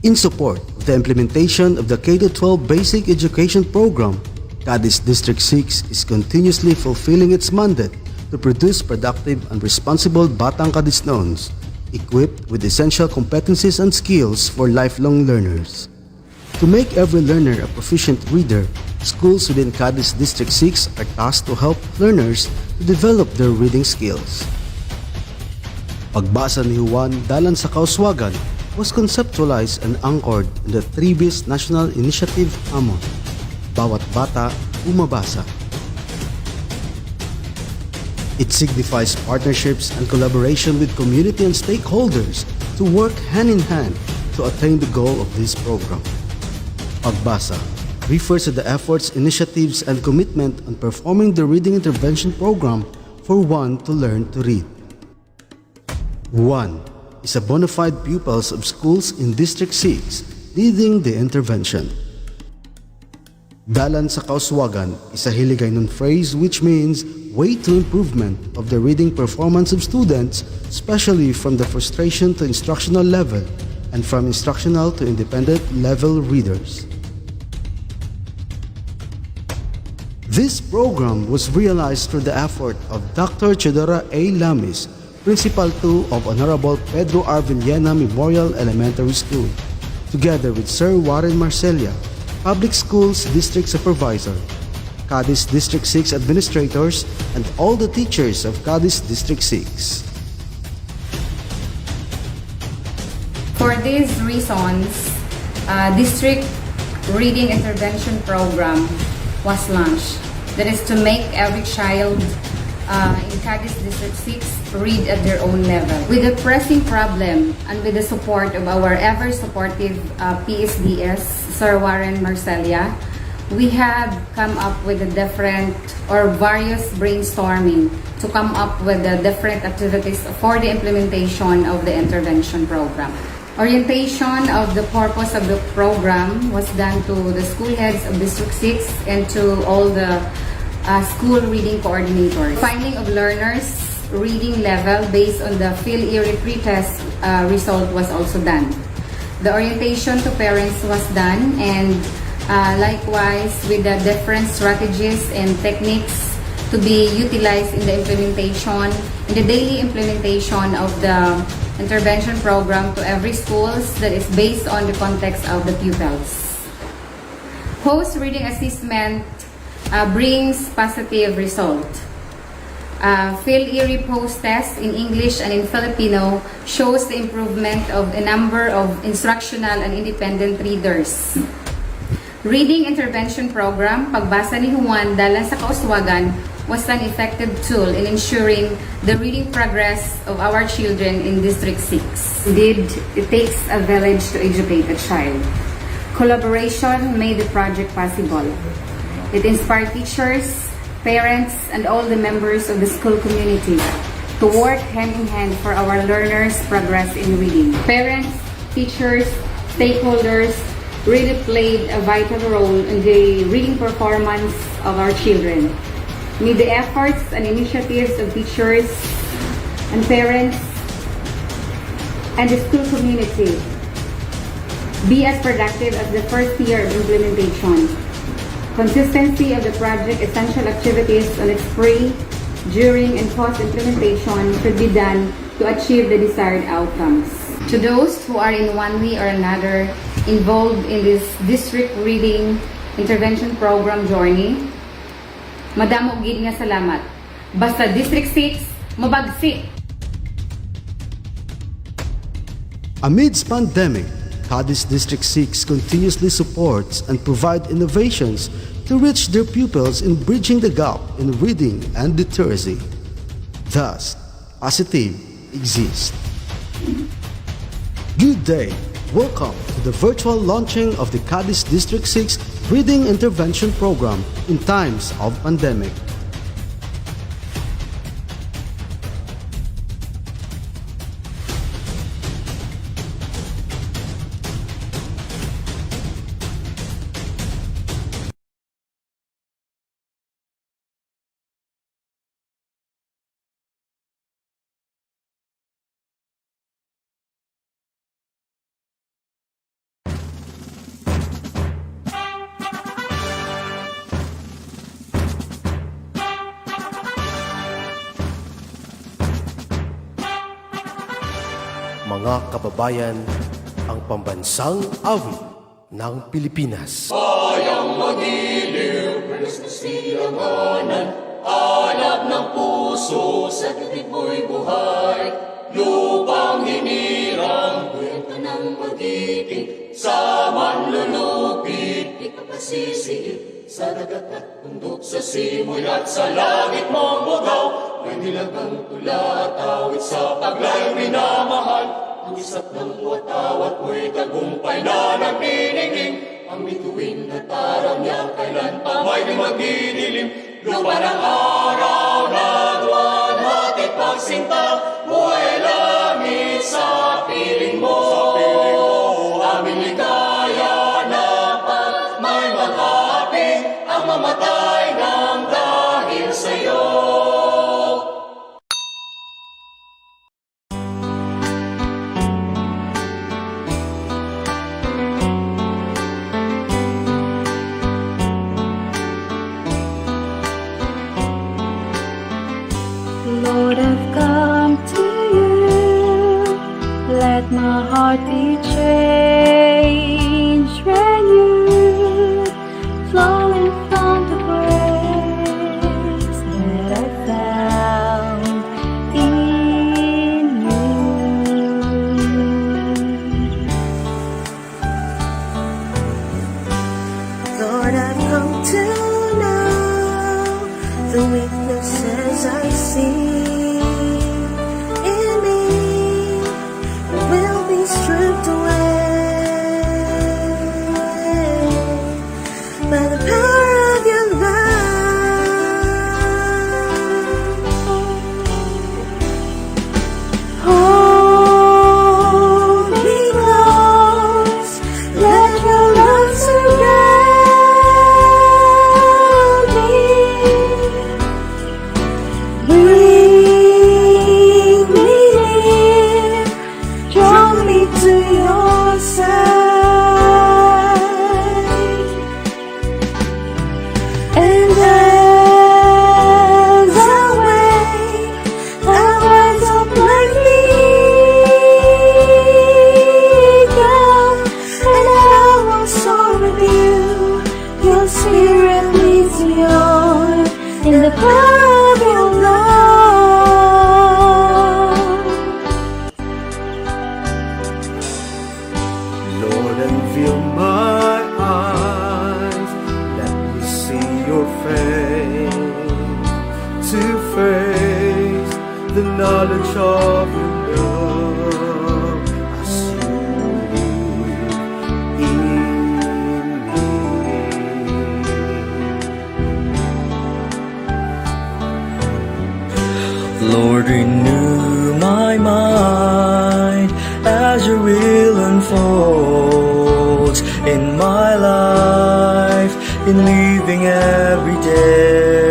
In support of the implementation of the K-12 Basic Education Program, Cadiz District 6 is continuously fulfilling its mandate to produce productive and responsible Batang Cadiznoons, equipped with essential competencies and skills for lifelong learners. To make every learner a proficient reader, schools within Cadiz District 6 are tasked to help learners to develop their reading skills. Pagbasa ni Juan Dalan sa Kauswagan was conceptualized and anchored in the 3bis National Initiative Hamon, Bawat Bata, Bumabasa. It signifies partnerships and collaboration with community and stakeholders to work hand in hand to attain the goal of this program. Pagbasa refers to the efforts, initiatives, and commitment on performing the reading intervention program for one to learn to read. One is a bona fide pupils of schools in District 6 leading the intervention. Dalan sa Kauswagan is a Hiligaynon phrase which means way to improvement of the reading performance of students, especially from the frustration to instructional level and from instructional to independent level readers. This program was realized through the effort of Dr. Chedora A. Lamis, Principal 2 of Honorable Pedro R. Villena Memorial Elementary School, together with Sir Warren Marcelia, Public Schools District Supervisor, Cadiz District 6 administrators, and all the teachers of Cadiz District 6. For these reasons, District Reading Intervention Program was launched. That is to make every child in Cadiz District 6 read at their own level. With the pressing problem and with the support of our ever-supportive PSDS, Sir Warren Marcelia, we have come up with a different or various brainstorming to come up with the different activities for the implementation of the intervention program. Orientation of the purpose of the program was done to the school heads of District 6 and to all the school reading coordinators. Finding of learners' reading level based on the Phil-ERI pretest result was also done. The orientation to parents was done, and likewise with the different strategies and techniques to be utilized in the implementation, in the daily implementation of the intervention program to every schools that is based on the context of the pupils. Post-reading assessment brings positive result. Phil-ERI post-test in English and in Filipino shows the improvement of a number of instructional and independent readers. Reading intervention program, Pagbasa ni Juan Dalan sa Kauswagan, was an effective tool in ensuring the reading progress of our children in District 6. Indeed, it takes a village to educate a child. Collaboration made the project possible. It inspired teachers, parents, and all the members of the school community to work hand in hand for our learners' progress in reading. Parents, teachers, stakeholders really played a vital role in the reading performance of our children. May the efforts and initiatives of teachers and parents and the school community be as productive as the first year of implementation. Consistency of the project essential activities on its pre, during, and post-implementation should be done to achieve the desired outcomes. To those who are in one way or another involved in this district reading intervention program journey, madamo gid nga salamat. Basta District 6, mabagsik! Amidst pandemic, Cadiz District 6 continuously supports and provides innovations to reach their pupils in bridging the gap in reading and literacy. Thus, Pasitib exists. Good day! Welcome to the virtual launching of the Cadiz District 6 Reading Intervention Program in times of pandemic. mga kababayan, ang pambansang awit ng Pilipinas. Bayang magiliw, Pres na silanganan, alab ng puso, sa titig mo'y buhay. Lupang hinirang, kwento ng magiting, sa manlulupit, di ka pasisiit. Sa dagat at bundok, sa simoy at sa langit mong bugaw, may nilagang tula at awit sa paglayong minamahal. Ang isap ng watawat mo'y tagumpay na nagniningning. Ang bituin at araw niya kailan pa may di magdidilim. Lupa ng araw na duwan, hatid pagsinta, buhay langit sa piling mo. Aming ligaya na pag may mag-aaping, ang mamatay ng dahil sa'yo. Lord, I've come to you. Let my heart be changed, renewed, flowing from the grace that I found in you. Lord, I've come to know the weaknesses I see in me will be stripped away by the power of your love. Hold me close, let your love surround me. Bring me near, draw me to your side. And as I wait, I rise up like the eagle, and I will soar with you. Your spirit leads me on in the power of your love. Lord, unveil my eyes, let me see your face to face, the knowledge of your love as you live in me. Lord, renew my mind as your will unfolds in my life, in living every day.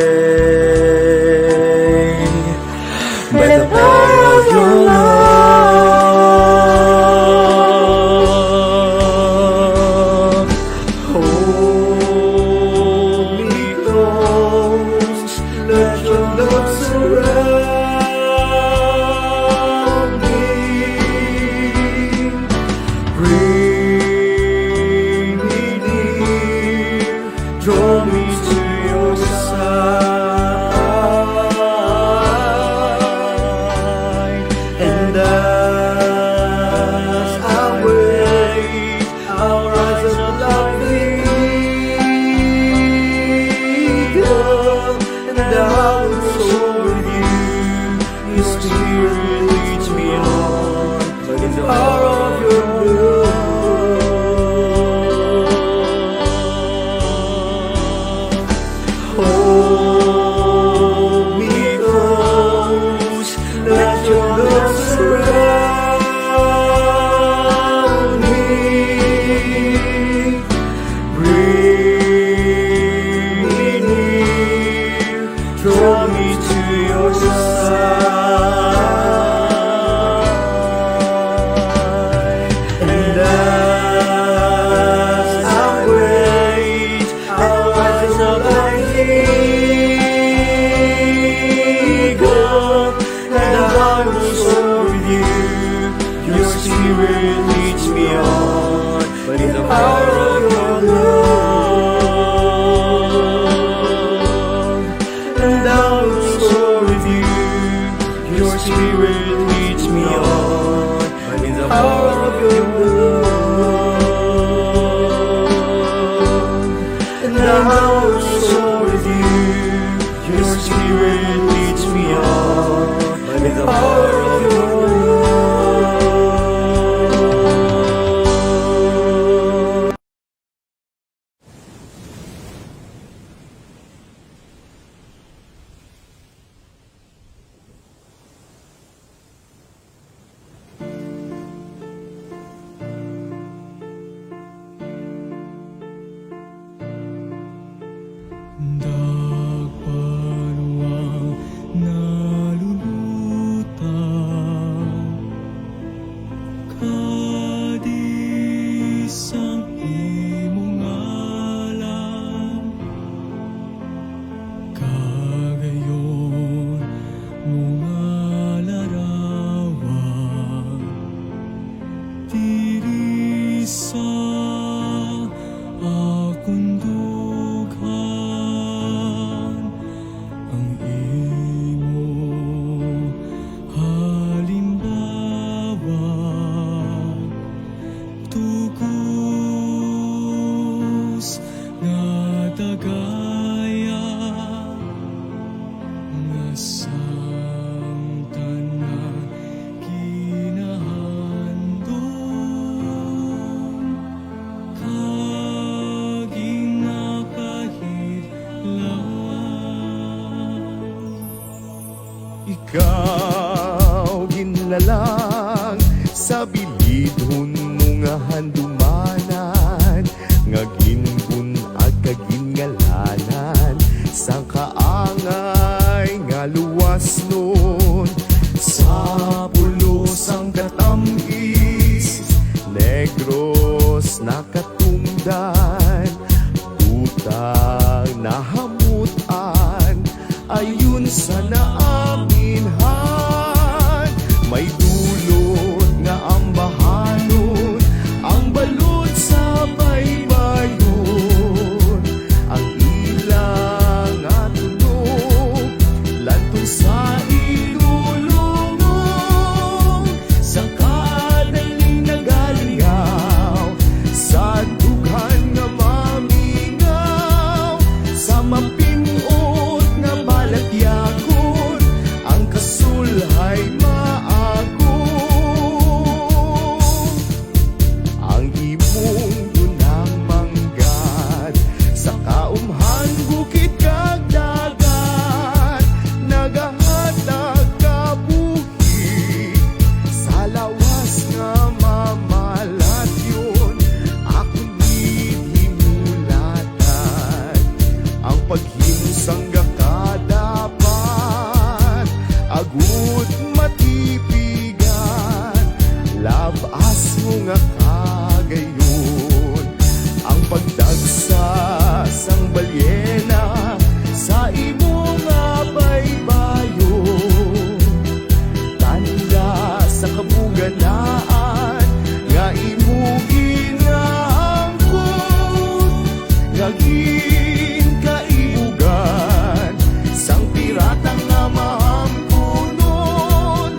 By the power of your love, hold me close, let your love surround me. Bring me near, draw me to your side. and I'll soar with you. Your spirit leads me on in the power of your love. And I'll soar with you. Your spirit leads me on in the power of your love. Dagparuang nalulutang kadis ang imong alam, kagayon mga larawan diri sa akong dughan. Ang imo halimbawa tugos nga dagaya nga sang tanan kinahandom kag inakahidlaw. Ikaw ginlalang sa bilidhon mo nga handumanan, nga ginbunag kagingalanan sang kaangay nga luwas nun. Sa pulos ang katamis, negros nakatungdan, utang nahamutan, ayun sa naaminhan. May dulot nga ambahanon, ang balod sa baybayon, ang ilang nga tunog, lantong sa ilulungong, sa kadaling nagalingaw, sa dughan nga mamingaw, sa mapinot nga balatyakon, ang kasulhay maagong. Ang imong dunang manggad, sa kaumhan bukid kag dagat, nagahatag kabuhi, sa lawas nga mamalatyon, akong hinulatan. Ang paghimusang kadapat, agud matipigan, labas mo nga kagayon. Ang pagdagsa sang balyena sa imo nga baybayon, tanda sa kabuganaan nga imo ginaangkon, nga kaibugan sang pirata nga mahampunon,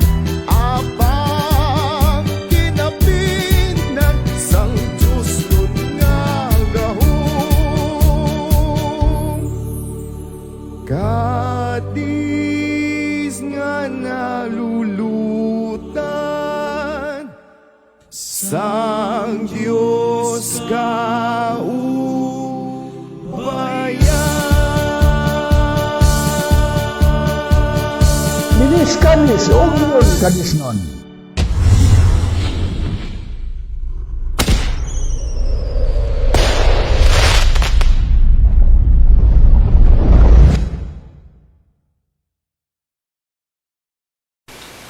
apang kinapinag sang Diyos nun nga gahong. Kadis nga nalulutan, sang Diyos kaubayan. Binis kanis, ugyon kanis nun.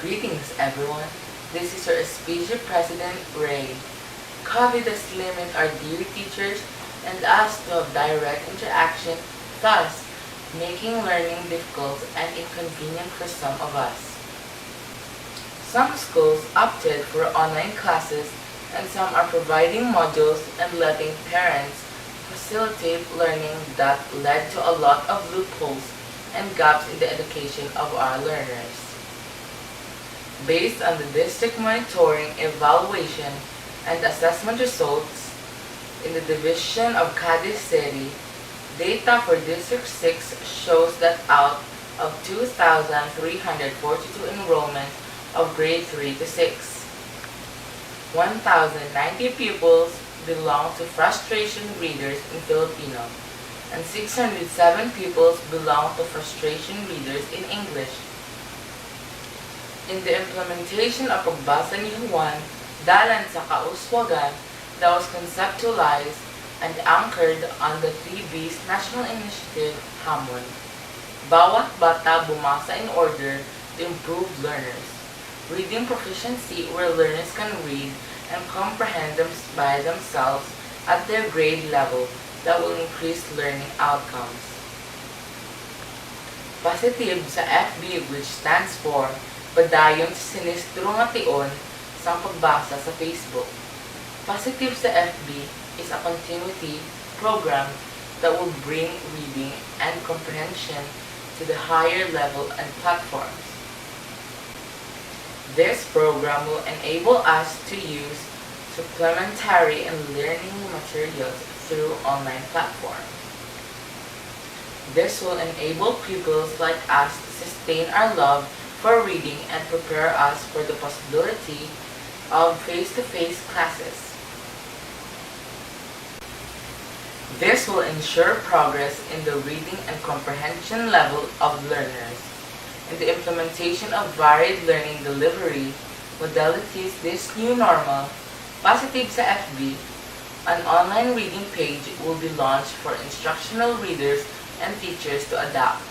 Greetings, everyone. This is your SPG President, Ray. COVID has limited our dear teachers and us to have direct interaction, thus making learning difficult and inconvenient for some of us. Some schools opted for online classes and some are providing modules and letting parents facilitate learning that led to a lot of loopholes and gaps in the education of our learners. Based on the district monitoring, evaluation, and assessment results in the division of Cadiz City, data for District 6 shows that out of 2,342 enrollment of grade 3 to 6, 1,090 pupils belong to frustration readers in Filipino, and 607 pupils belong to frustration readers in English. In the implementation of Pagbasa ni Juan, dalan sa kauswagan that was conceptualized and anchored on the 3B's National Initiative, Hamon. Bawat bata bumasa in order to improve learners. Reading proficiency where learners can read and comprehend them by themselves at their grade level that will increase learning outcomes. Pasitib sa FB, which stands for Padayun sa Sinsiro nga tion sa Pagbasa sa Facebook. Pasitib sa FB is a continuity program that will bring reading and comprehension to the higher level and platforms. This program will enable us to use supplementary and learning materials through online platforms. This will enable pupils like us to sustain our love for reading and prepare us for the possibility of face-to-face classes. This will ensure progress in the reading and comprehension level of learners. In the implementation of varied learning delivery modalities this new normal, Pasitib sa FB, an online reading page will be launched for instructional readers and teachers to adopt.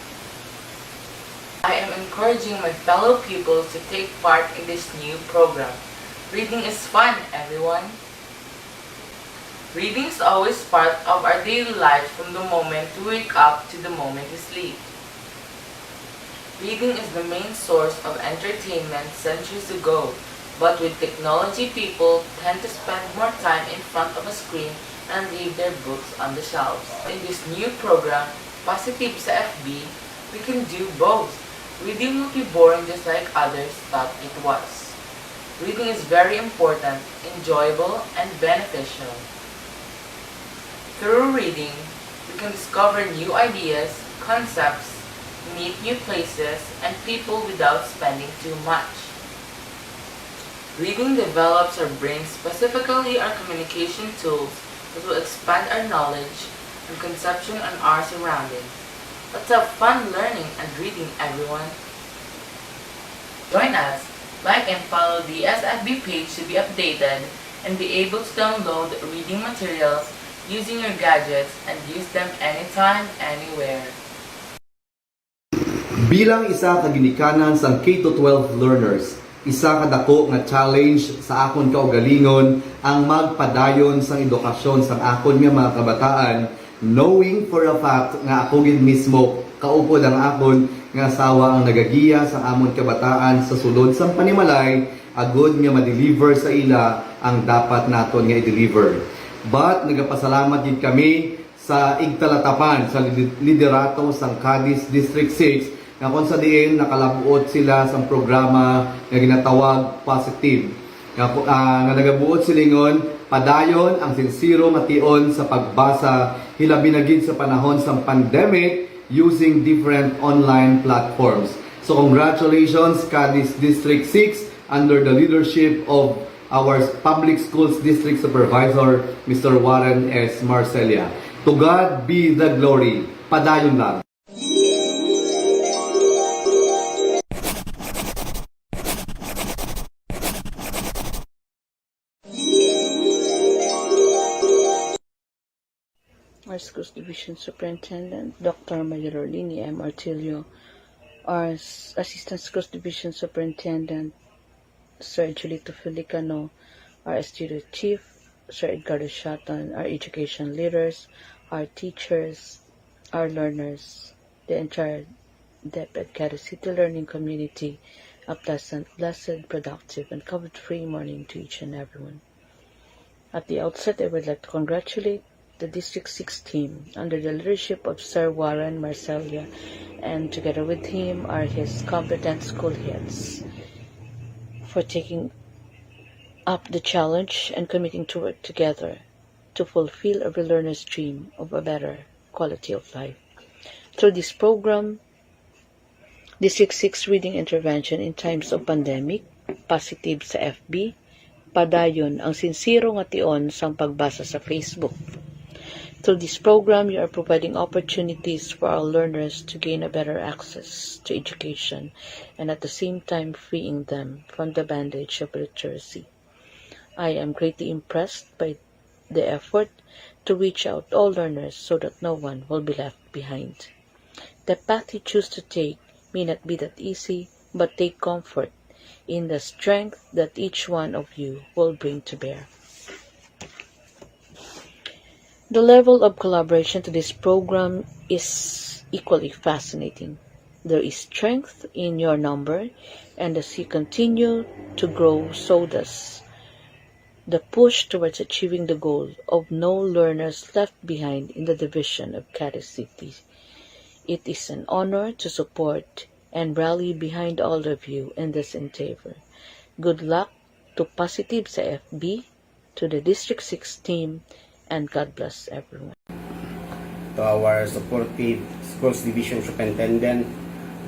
I am encouraging my fellow pupils to take part in this new program. Reading is fun, everyone! Reading is always part of our daily life from the moment we wake up to the moment we sleep. Reading is the main source of entertainment centuries ago, but with technology, people tend to spend more time in front of a screen and leave their books on the shelves. In this new program, Pasitib sa FB, we can do both. Reading will be boring just like others thought it was. Reading is very important, enjoyable, and beneficial. Through reading, we can discover new ideas, concepts, meet new places, and people without spending too much. Reading develops our brains, specifically our communication tools, that will expand our knowledge and conception on our surroundings. Let's have fun learning and reading, everyone. Join us, like and follow the SFB page to be updated and be able to download reading materials using your gadgets and use them anytime, anywhere. Bilang isa ka ginikanan sa K-12 learners, isa ka dako nga challenge sa akon kaugalingon ang magpadayon sa edukasyon sa akon nga mga kabataan, knowing for a fact nga ako gid mismo kaupod ang akon nga asawa ang nagagiya sa amon kabataan sa sulod sang panimalay agud nga ma-deliver sa ila ang dapat naton nga i-deliver. But nagapasalamat gid kami sa igtalatapan sa liderato sang Cadiz District 6 nga kung sa diin nakalabuot sila sa programa nga ginatawag Pasitib. Nga nagabuot silingon, padayon ang Sinsiro mation sa pagbasa hilabi na gid sa panahon sa pandemic using different online platforms. So congratulations Cadiz District 6 under the leadership of our Public Schools District Supervisor Mr. Warren S. Marcelia. To God be the glory. Padayon lang. Our Schools Division Superintendent, Dr. Mayorolini M. Artilio, our Assistant Schools Division Superintendent, Sir Julito Felicano, our Studio Chief, Sir Edgardo Shatan, our education leaders, our teachers, our learners, the entire DepEd Cadiz City learning community, a pleasant, blessed, productive, and COVID-free morning to each and everyone. At the outset, I would like to congratulate the District 6 team under the leadership of Sir Warren Marcelia, and together with him are his competent school heads, for taking up the challenge and committing to work together to fulfill every learner's dream of a better quality of life. Through this program, District 6 Reading Intervention in Times of Pandemic, Pasitib sa FB, Padayun, ang Sinsiro nga tion sang Pagbasa sa Facebook. Through this program, you are providing opportunities for our learners to gain a better access to education and at the same time freeing them from the bandage of literacy. I am greatly impressed by the effort to reach out all learners so that no one will be left behind. The path you choose to take may not be that easy, but take comfort in the strength that each one of you will bring to bear. The level of collaboration to this program is equally fascinating. There is strength in your number, and as you continue to grow, so does the push towards achieving the goal of no learners left behind in the division of Cadiz City. It is an honor to support and rally behind all of you in this endeavor. Good luck to Pasitib sa FB, to the District 6 team, and God bless everyone. To our supportive Schools Division Superintendent,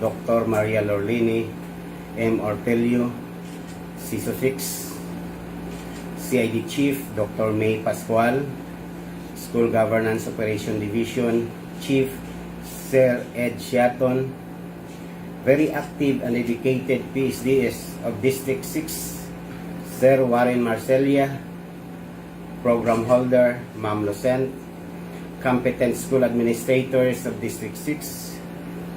Dr. Maria Lorlini, M. Ortelio, CISO 6, CID Chief, Dr. May Pascual, School Governance Operation Division Chief, Sir Ed Shiaton, very active and dedicated PSDS of District 6, Sir Warren Marcelia, Program Holder, Ma'am Lucent, competent school administrators of District 6,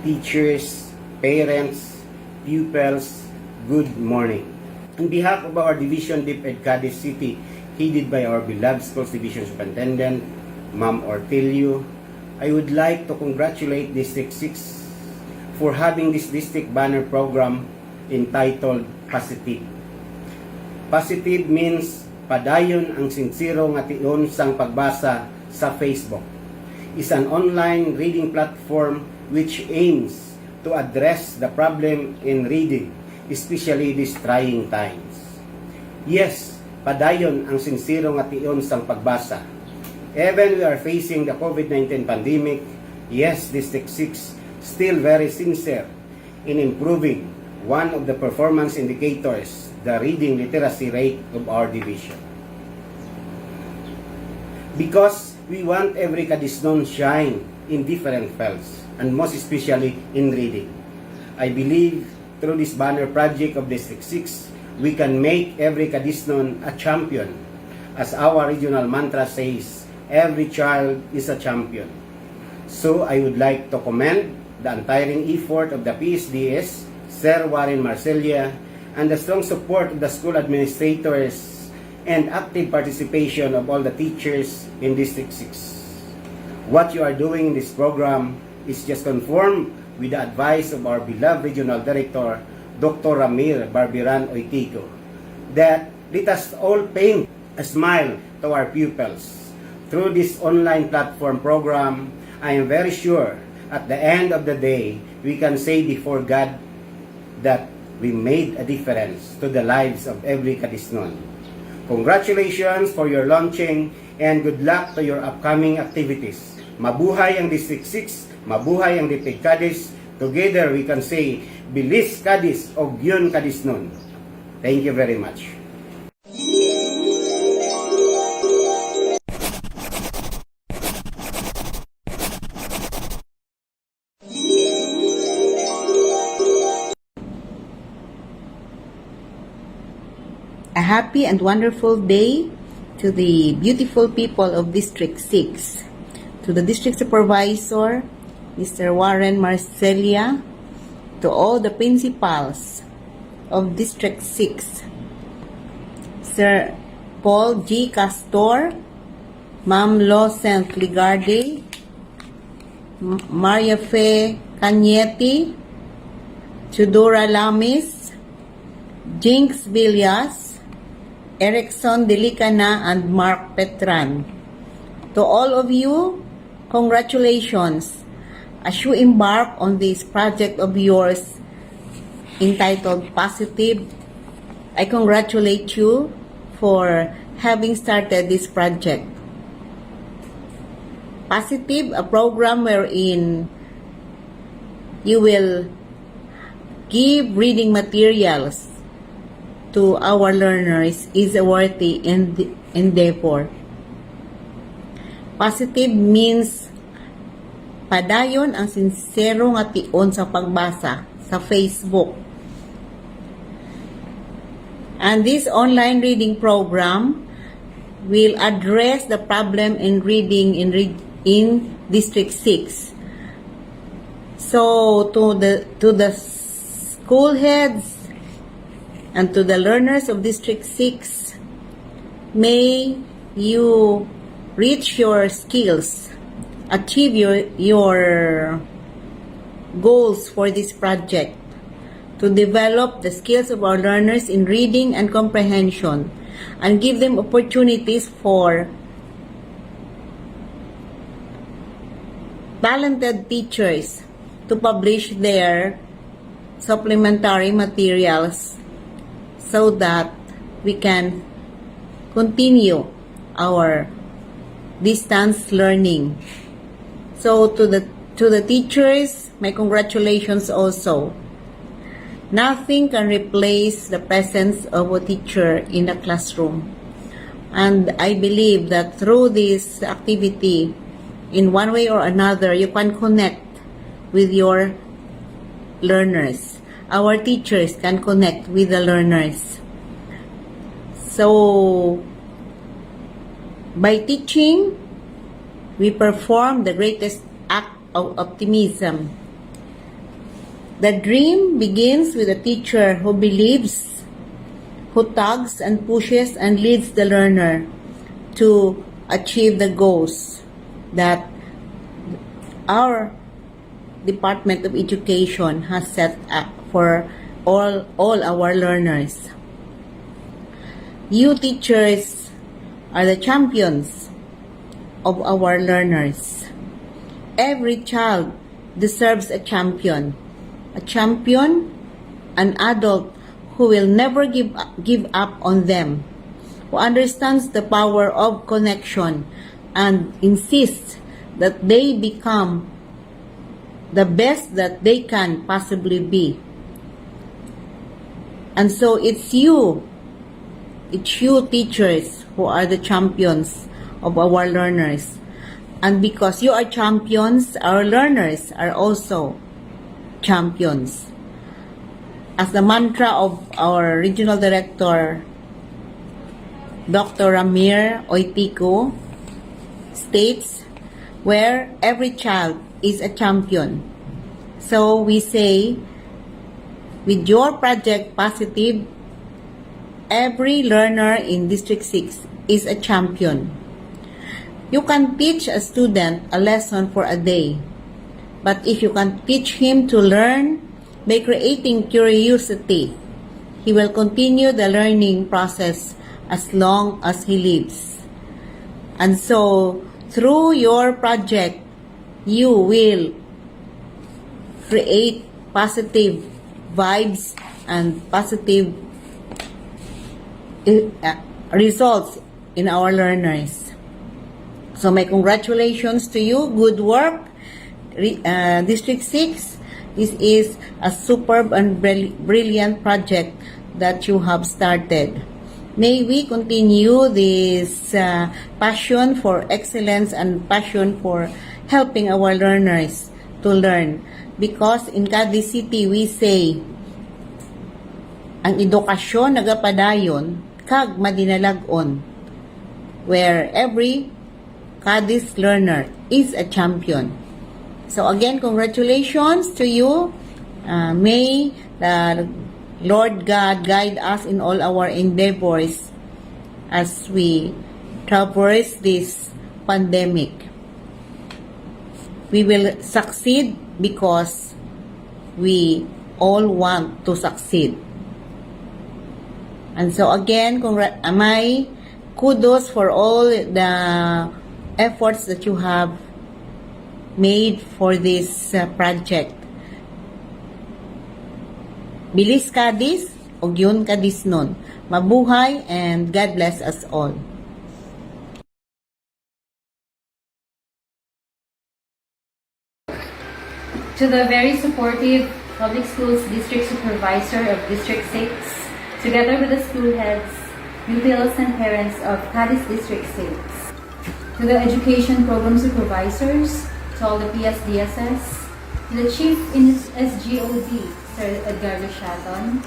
teachers, parents, pupils, good morning. On behalf of our Division DepEd Cadiz City, headed by our beloved Schools Division Superintendent, Ma'am Ortilio, I would like to congratulate District 6 for having this district banner program entitled Pasitib. Pasitib means Padayun ang Sinsiro nga tion sang Pagbasa sa Facebook. Is an online reading platform which aims to address the problem in reading, especially these trying times. Yes, Padayun ang Sinsiro nga tion sang Pagbasa. Even we are facing the COVID-19 pandemic, yes, District 6 still very sincere in improving one of the performance indicators, the reading literacy rate of our division. Because we want every Cadiznon shine in different fields, and most especially in reading. I believe through this banner project of District 6, we can make every Cadiznon a champion. As our regional mantra says, every child is a champion. So I would like to commend the untiring effort of the PSDS, Sir Warren Marcelia, and the strong support of the school administrators and active participation of all the teachers in District 6. What you are doing in this program is just conform with the advice of our beloved Regional Director, Dr. Ramir Barbiran Oitico, that let us all paint a smile to our pupils. Through this online platform program, I am very sure at the end of the day, we can say before God that we made a difference to the lives of every Cadiznon. Congratulations for your launching and good luck to your upcoming activities. Mabuhay ang District 6, mabuhay ang DepEd Cadiz. Together we can say, Bilis Cadiz o Gyon Cadiznon. Thank you very much. A happy and wonderful day to the beautiful people of District 6, to the District Supervisor, Mr. Warren Marcelia, to all the principals of District 6, Sir Paul G. Castor, Ma'am Lucent Ligarde, Maria Fe Cañete, Chudora Lamis, Jinx Villas, Erickson Delicana, and Mark Petran. To all of you, congratulations as you embark on this project of yours entitled Pasitib. I congratulate you for having started this project. Pasitib, a program wherein you will give reading materials to our learners, is a worthy endeavor. Pasitib means Padayun ang sinsero nga tion sa pagbasa sa Facebook. And this online reading program will address the problem in reading in District 6. So to the school heads and to the learners of District 6, may you reach your skills, achieve your goals for this project, to develop the skills of our learners in reading and comprehension, and give them opportunities for talented teachers to publish their supplementary materials so that we can continue our distance learning. So to the teachers, my congratulations also. Nothing can replace the presence of a teacher in a classroom. And I believe that through this activity, in one way or another, you can connect with your learners. Our teachers can connect with the learners. So, by teaching, we perform the greatest act of optimism. The dream begins with a teacher who believes, who tugs and pushes and leads the learner to achieve the goals that our Department of Education has set up for all our learners. You teachers are the champions of our learners. Every child deserves a champion, an adult who will never give up on them, who understands the power of connection and insists that they become the best that they can possibly be. And so it's you teachers who are the champions of our learners. And because you are champions, our learners are also champions. As the mantra of our regional director, Dr. Ramir Oitico, states, where every child is a champion. So we say, with your project Pasitib, every learner in District 6 is a champion. You can teach a student a lesson for a day, but if you can teach him to learn by creating curiosity, he will continue the learning process as long as he lives. And so, through your project, you will create positive vibes and positive results in our learners. So my congratulations to you. Good work, District 6. This is a superb and brilliant project that you have started. May we continue this passion for excellence and passion for helping our learners to learn. Because in Cadiz City, we say, ang edukasyon nagapadayon, kag madinalagon, where every Cadiz learner is a champion. So again, congratulations to you. May the Lord God guide us in all our endeavors as we traverse this pandemic. We will succeed because we all want to succeed. And so again, my kudos for all the efforts that you have made for this project. Bilis kadis, og yun kadis nun. Mabuhay and God bless us all. To the very supportive Public Schools District Supervisor of District 6, together with the school heads, pupils, and parents of Cadiz District 6. To the Education Program Supervisors, to all the PSDSS, to the Chief in SGOD, Sir Edgardo Shaton,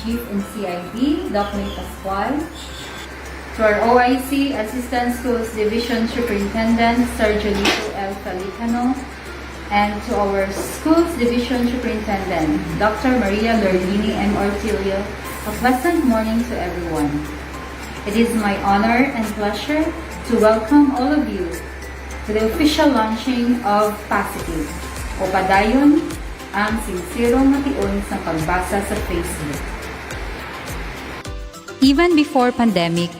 Chief in CID, Doc May Pascual, to our OIC Assistant Schools Division Superintendent, Sir Jolito L. Falicano, and to our Schools Division Superintendent, Dr. Maria Lordini M. Ortilio, a pleasant morning to everyone. It is my honor and pleasure to welcome all of you to the official launching of Pasitib, o Padayun, ang Sinsiro mation sa Pagbasa sa Facebook. Even before pandemic,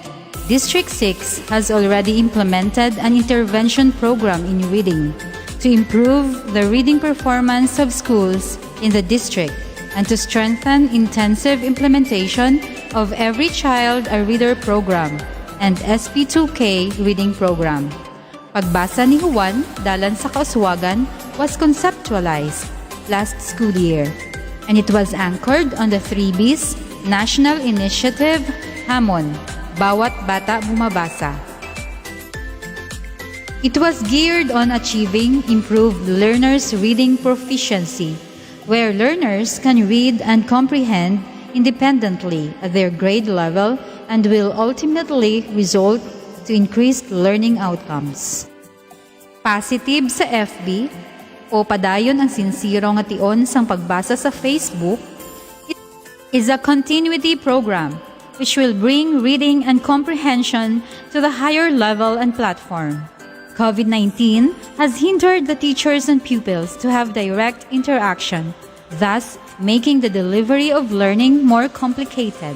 District 6 has already implemented an intervention program in reading to improve the reading performance of schools in the district and to strengthen intensive implementation of Every Child a Reader program and SP2K reading program. Pagbasa ni Juan, Dalan sa Kauswagan, was conceptualized last school year, and it was anchored on the 3B's National Initiative Hamon, Bawat Bata Bumabasa. It was geared on achieving improved learners' reading proficiency, where learners can read and comprehend independently at their grade level and will ultimately result to increased learning outcomes. Pasitib sa FB, o Padayun ang Sinsiro nga tion sang pagbasa sa Facebook, is a continuity program which will bring reading and comprehension to the higher level and platform. COVID-19 has hindered the teachers and pupils to have direct interaction, thus making the delivery of learning more complicated.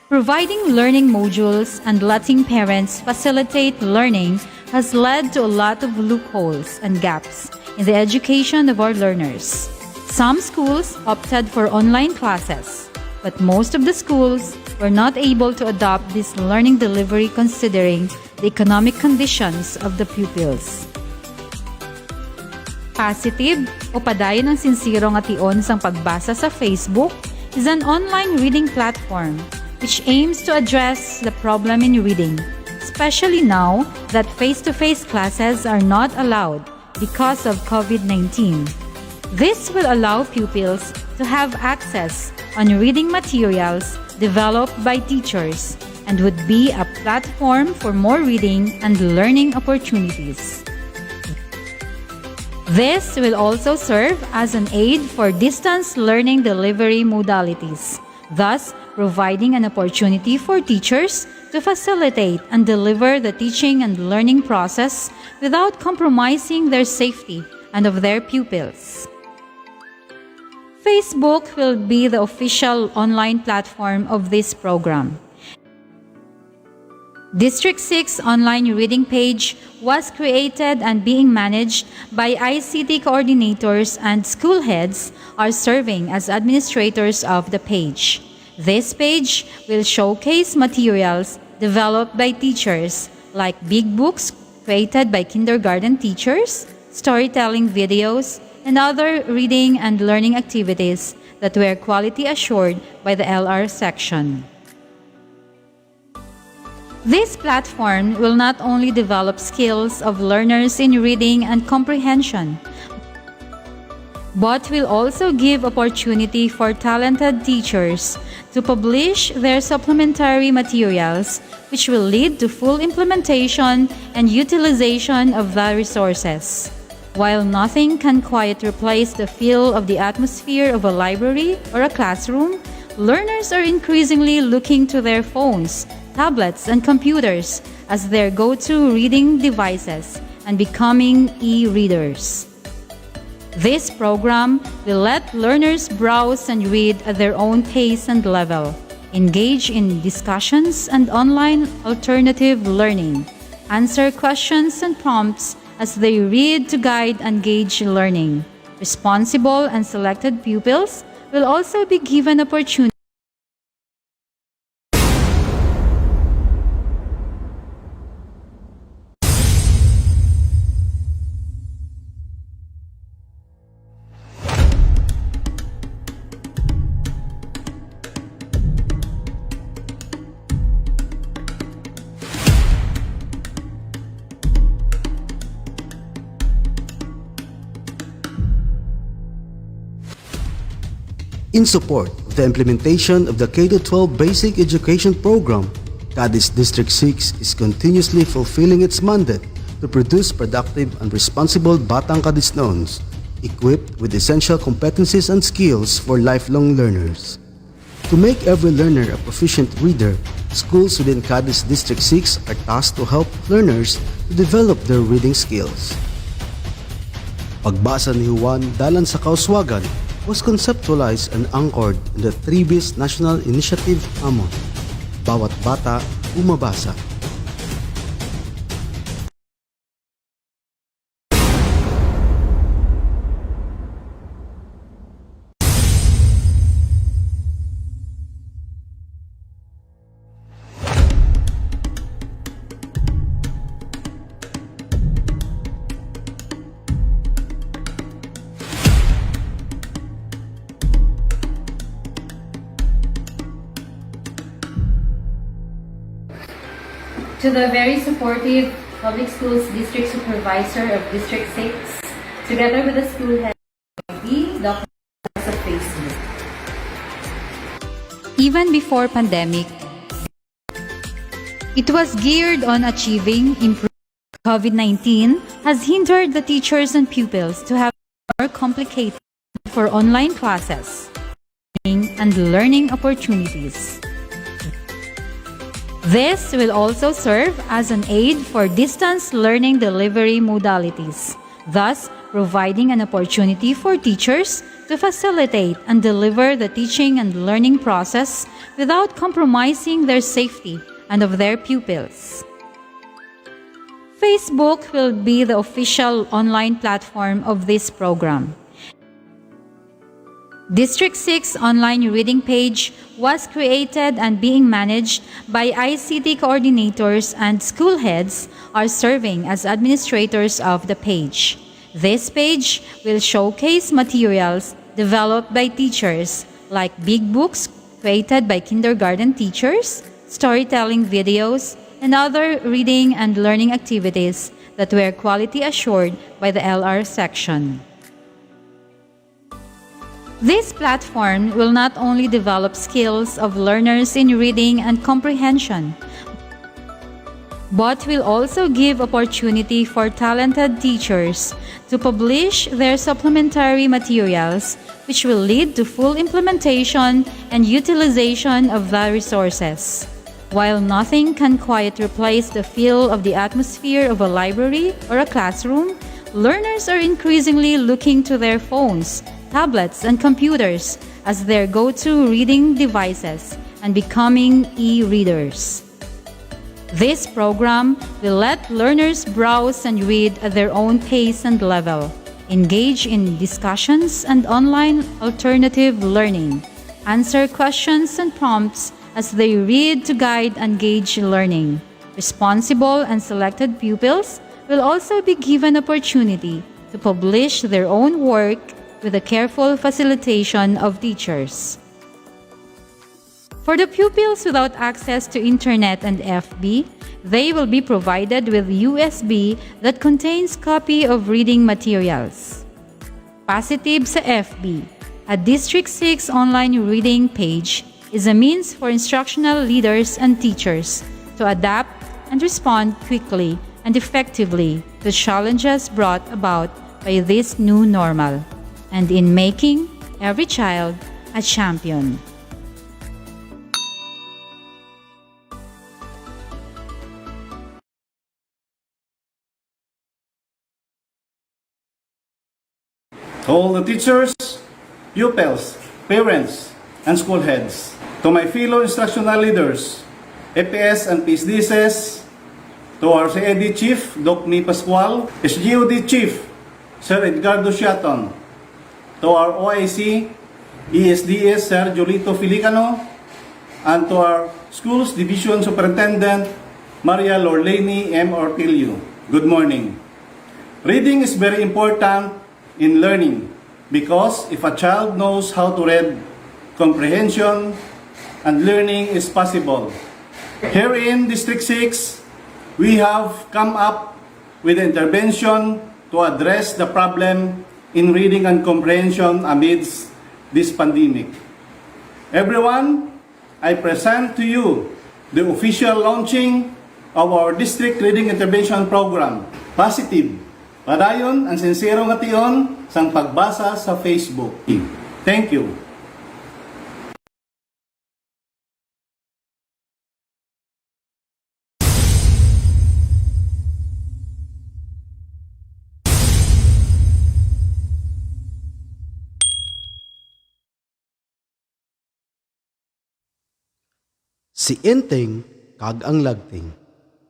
Providing learning modules and letting parents facilitate learning has led to a lot of loopholes and gaps in the education of our learners. Some schools opted for online classes, but most of the schools were not able to adopt this learning delivery considering the economic conditions of the pupils. Pasitib, o Padayun ang Sinsiro nga tion sang pagbasa sa Facebook, is an online reading platform which aims to address the problem in reading, especially now that face-to-face classes are not allowed because of COVID-19. This will allow pupils to have access on reading materials developed by teachers and would be a platform for more reading and learning opportunities. This will also serve as an aid for distance learning delivery modalities, thus providing an opportunity for teachers to facilitate and deliver the teaching and learning process without compromising their safety and of their pupils. Facebook will be the official online platform of this program. District 6 online reading page was created and being managed by ICT coordinators, and school heads are serving as administrators of the page. This page will showcase materials developed by teachers like big books created by kindergarten teachers, storytelling videos, and other reading and learning activities that were quality assured by the LR section. This platform will not only develop skills of learners in reading and comprehension, but will also give opportunity for talented teachers to publish their supplementary materials, which will lead to full implementation and utilization of the resources. While nothing can quite replace the feel of the atmosphere of a library or a classroom, learners are increasingly looking to their phones, tablets, and computers as their go-to reading devices and becoming e-readers. This program will let learners browse and read at their own pace and level, engage in discussions and online alternative learning, answer questions and prompts as they read to guide and gauge learning. Responsible and selected pupils will also be given opportunity In support of the implementation of the K-12 Basic Education Program, Cadiz District 6 is continuously fulfilling its mandate to produce productive and responsible Batang Cadisnoons, equipped with essential competencies and skills for lifelong learners. To make every learner a proficient reader, schools within Cadiz District 6 are tasked to help learners to develop their reading skills. Pagbasa ni Juan Dalan sa Kauswagan was conceptualized and anchored in the 3B's National Initiative Amon. Bawat bata, umabasa. To the very supportive Public Schools District Supervisor of District 6, together with the school head, Dr. Facebook. Even before pandemic, it was geared on achieving improvement. COVID-19 has hindered the teachers and pupils to have more complicated for online classes and learning opportunities. This will also serve as an aid for distance learning delivery modalities, thus providing an opportunity for teachers to facilitate and deliver the teaching and learning process without compromising their safety and of their pupils. Facebook will be the official online platform of this program. District 6 online reading page was created and being managed by ICT coordinators, and school heads are serving as administrators of the page. This page will showcase materials developed by teachers like big books created by kindergarten teachers, storytelling videos, and other reading and learning activities that were quality assured by the LR section. This platform will not only develop skills of learners in reading and comprehension, but will also give opportunity for talented teachers to publish their supplementary materials, which will lead to full implementation and utilization of the resources. While nothing can quite replace the feel of the atmosphere of a library or a classroom, learners are increasingly looking to their phones, tablets, and computers as their go-to reading devices and becoming e-readers. This program will let learners browse and read at their own pace and level, engage in discussions and online alternative learning, answer questions and prompts as they read to guide and gauge learning. Responsible and selected pupils will also be given opportunity to publish their own work with the careful facilitation of teachers. For the pupils without access to internet and FB, they will be provided with USB that contains copy of reading materials. Pasitib sa FB, a District 6 online reading page, is a means for instructional leaders and teachers to adapt and respond quickly and effectively to challenges brought about by this new normal, and in making every child a champion. To all the teachers, pupils, parents, and school heads, to my fellow instructional leaders, APS and PSDSs, to our CED Chief, Doc Ni Pascual, SGOD Chief, Sir Edgardo Siaton, to our OIC, ESDS, Sir Jolito Filicano, and to our Schools Division Superintendent, Maria Lorleni M. Ortilio. Good morning. Reading is very important in learning because if a child knows how to read, comprehension and learning is possible. Here in District 6, we have come up with an intervention to address the problem in reading and comprehension amidst this pandemic. Everyone, I present to you the official launching of our District Reading Intervention Program, Pasitib, Padayun ang Sinsiro nga tion sang pagbasa sa Facebook. Thank you. Si Enteng kag ang lagting.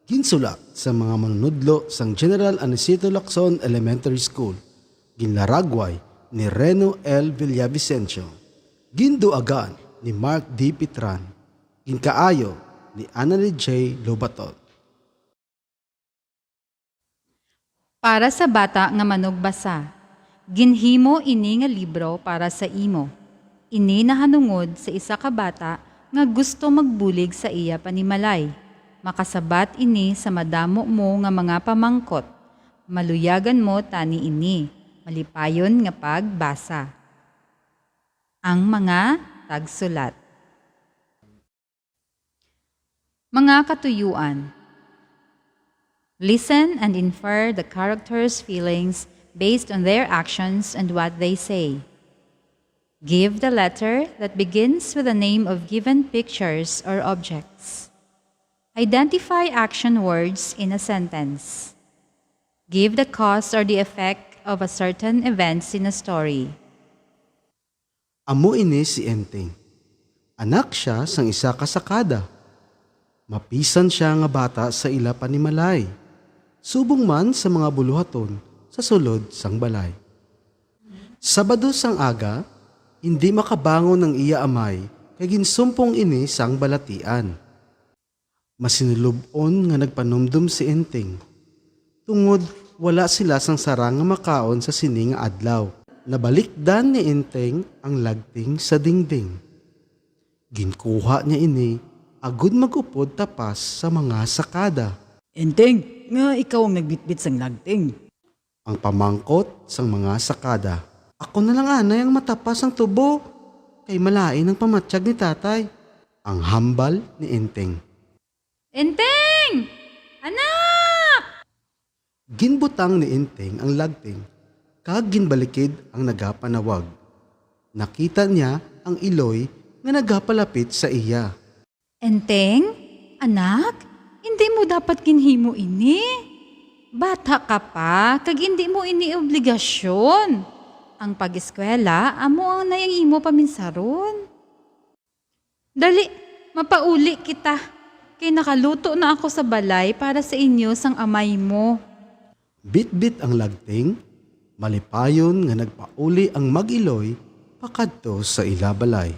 Ginsulat sa mga manunudlo sang General Anisito Lacson Elementary School. Ginlaragway ni Reno L. Villavicencio. Ginduagan ni Mark D. Pitran. Ginkaayo ni Annalie J. Lobaton. Para sa bata nga manugbasa, ginhimo ini nga libro para sa imo. Ini nahanungod sa isa ka bata nga gusto magbulig sa iya panimalay. Makasabat ini sa madamo mo nga mga pamangkot. Maluyagan mo tani ini. Malipayon nga pagbasa. Ang mga tagsulat. Mga katuyuan. Listen and infer the characters' feelings based on their actions and what they say. Give the letter that begins with the name of given pictures or objects. Identify action words in a sentence. Give the cause or the effect of a certain events in a story. Amo ini si Enteng. Anak siya sang isa ka sakada. Mapisan siya nga bata sa ila panimalay. Subong man sa mga buluhaton sa sulod sang balay. Sabado sang aga, hindi makabangon ng iya amay kay ginsumpong ini sang balatian. Masinulubon nga nagpanumdum si Enteng. Tungod wala sila sang sarang nga makaon sa sining nga adlaw. Nabalikdan ni Enteng ang lagting sa dingding. Ginkuha niya ini agud magupod tapas sa mga sakada. Enteng, nga ikaw ang nagbitbit sang lagting. Ang pamangkot sang mga sakada. Ako na lang anay ang matapas ang tubo. Kay malain ang pamatsyag ni tatay. Ang hambal ni Enteng. Enteng! Anak! Ginbutang ni Enteng ang lagting. Kag ginbalikid ang nagapanawag. Nakita niya ang iloy nga nagapalapit sa iya. Enteng? Anak? Hindi mo dapat ginhimo ini. Bata ka pa, kag hindi mo ini obligasyon. Ang pag-eskwela, amo ang nayang imo paminsaron. Dali, mapauli kita. Kay nakaluto na ako sa balay para sa inyo sang amay mo. Bit-bit ang lagting, malipayon nga nagpauli ang mag-iloy pakadto sa ilabalay.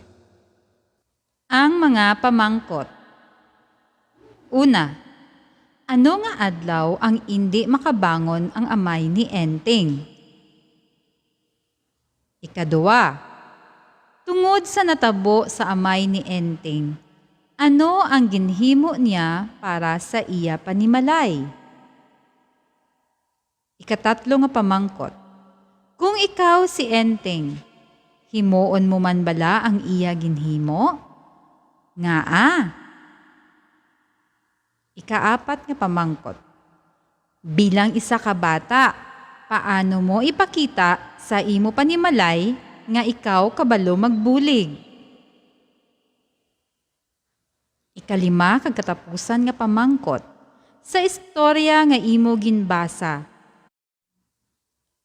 Ang mga pamangkot. Una, ano nga adlaw ang hindi makabangon ang amay ni Enteng? Ikadua, tungod sa natabo sa amay ni Enteng, ano ang ginhimo niya para sa iya panimalay? Ikatatlo nga pamangkot, kung ikaw si Enteng, himuon mo man bala ang iya ginhimo? Nga Ikaapat nga pamangkot, bilang isa ka bata, paano mo ipakita sa imo panimalay nga ikaw kabalo magbulig? Ikalima kag katapusan nga pamangkot, sa istorya nga imo ginbasa.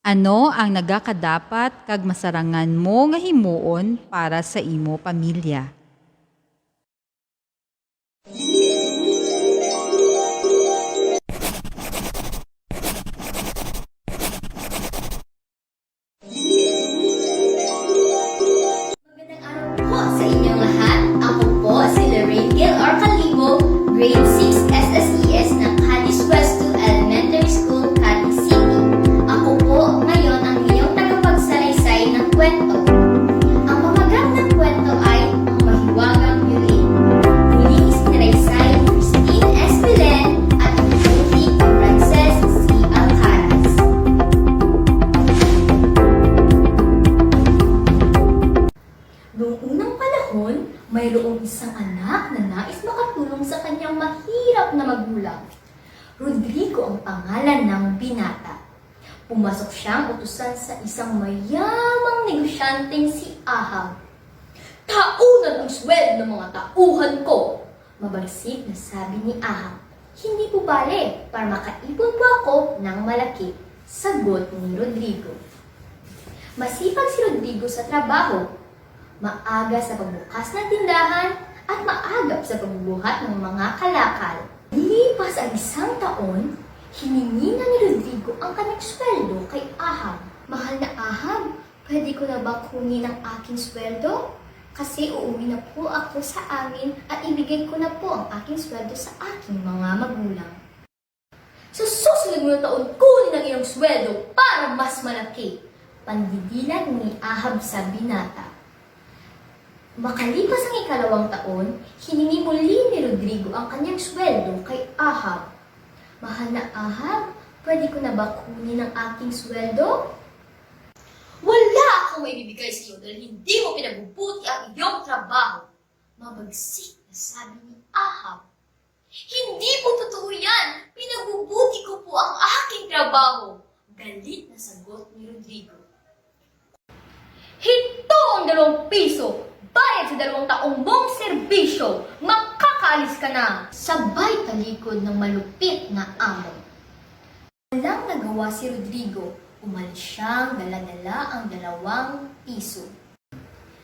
Ano ang nagakadapat kag masarangan mo nga himuon para sa imo pamilya? Grade 6 SSES ng Cadiz West 2 Elementary School, Cadiz City. Ako po ngayon ang iyong tagapagsalaysay ng kwento. Ang pamagat ng kwento ay Ang Mahiwagang Violin. Muling isinalaysay ni Christine S. Belen at inulit ni Frances C. Alcaraz. Noong unang panahon, mayroong isang anak na nais makatulong sa kanyang mahirap na magulang. Rodrigo ang pangalan ng binata. Pumasok siyang utusan sa isang mayamang negosyanteng si Ahab. "Taunan ang sweldo ng mga tauhan ko!" Mabagsik na sabi ni Ahab. "Hindi po bale, para makaipon po ako ng malaki," sagot ni Rodrigo. Masipag si Rodrigo sa trabaho. Maaga sa pagbukas ng tindahan at maagap sa pagbubuhat ng mga kalakal. Lipas ang isang taon, hiningi na ni Rodrigo ang kanyang sweldo kay Ahab. "Mahal na Ahab, pwede ko na ba kunin ang aking sweldo? Kasi uuwi na po ako sa amin at ibigay ko na po ang aking sweldo sa aking mga magulang." "Sa susunod mo na taon, kunin ang iyong sweldo para mas malaki," pandidilan ni Ahab sa binata. Makalipas ang ikalawang taon, hiningi muli ni Rodrigo ang kanyang sweldo kay Ahab. "Mahal na Ahab, pwede ko na ba kunin ang aking sweldo?" "Wala akong maibibigay sa iyo dahil hindi mo pinabubuti ang iyong trabaho," mabagsik na sabi ni Ahab. "Hindi po totoo yan! Pinabubuti ko po ang aking trabaho," galit na sagot ni Rodrigo. "Hito ang 2 piso! Bayad sa 2 taong mong serbisyo! Makakaalis ka na!" Sabay talikod ng malupit na amo. Walang nagawa si Rodrigo. Umalis siyang dala-dala ang 2 piso.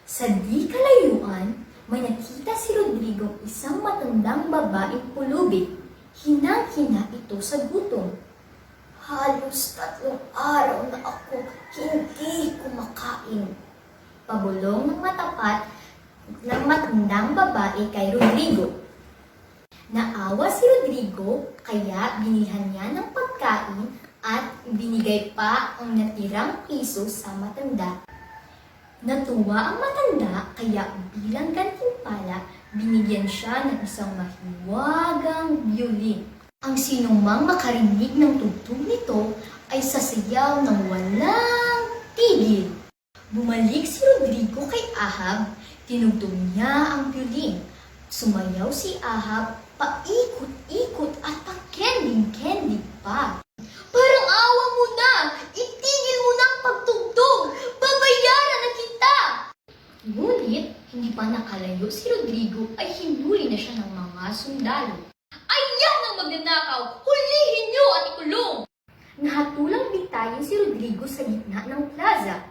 Sa di kalayuan, may nakita si Rodrigo isang matandang babaeng pulubi. Hinang-hina ito sa gutom. "Halos 3 araw na ako hindi kumakain," pabulong ng matapat ng matandang babae kay Rodrigo. Naawa si Rodrigo, kaya binilhan niya ng pagkain at binigay pa ang natirang piso sa matanda. Natuwa ang matanda, kaya bilang gantimpala, binigyan siya ng isang mahiwagang violin. Ang sinumang makarinig ng tugtog nito ay sasayaw ng walang tigil. Bumalik si Rodrigo kay Ahab. Tinugtog niya ang violin. Sumayaw si Ahab, paikot-ikot at pa-kending-kending pa. "Parang awa mo na! Itigil mo na ang pagtugtog! Babayaran na kita!" Ngunit, hindi pa nakalayo si Rodrigo ay hinuli na siya ng mga sundalo. "Ayan ang magnanakaw! Hulihin niyo at ikulong!" Nahatulang bitayin si Rodrigo sa gitna ng plaza.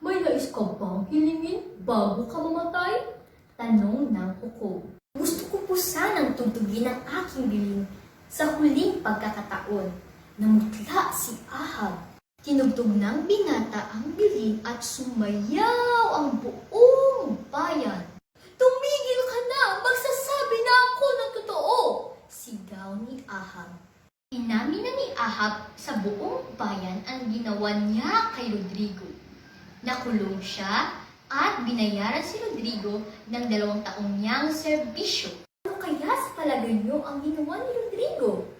"May nais ka bang hilingin bago ka mamatay?" tanong ng hukom. "Gusto ko po sanang tugtugin ang aking violin sa huling pagkakataon." Namutla si Ahab. Tinugtog ng binata ang violin at sumayaw ang buong bayan. "Tumigil ka na! Magsasabi na ako ng totoo!" sigaw ni Ahab. Inamin na ni Ahab sa buong bayan ang ginawa niya kay Rodrigo. Nakulong siya at binayaran si Rodrigo ng 2 taong niyang serbisyo. Ano kaya sa palagay niyo ang ginawa ni Rodrigo?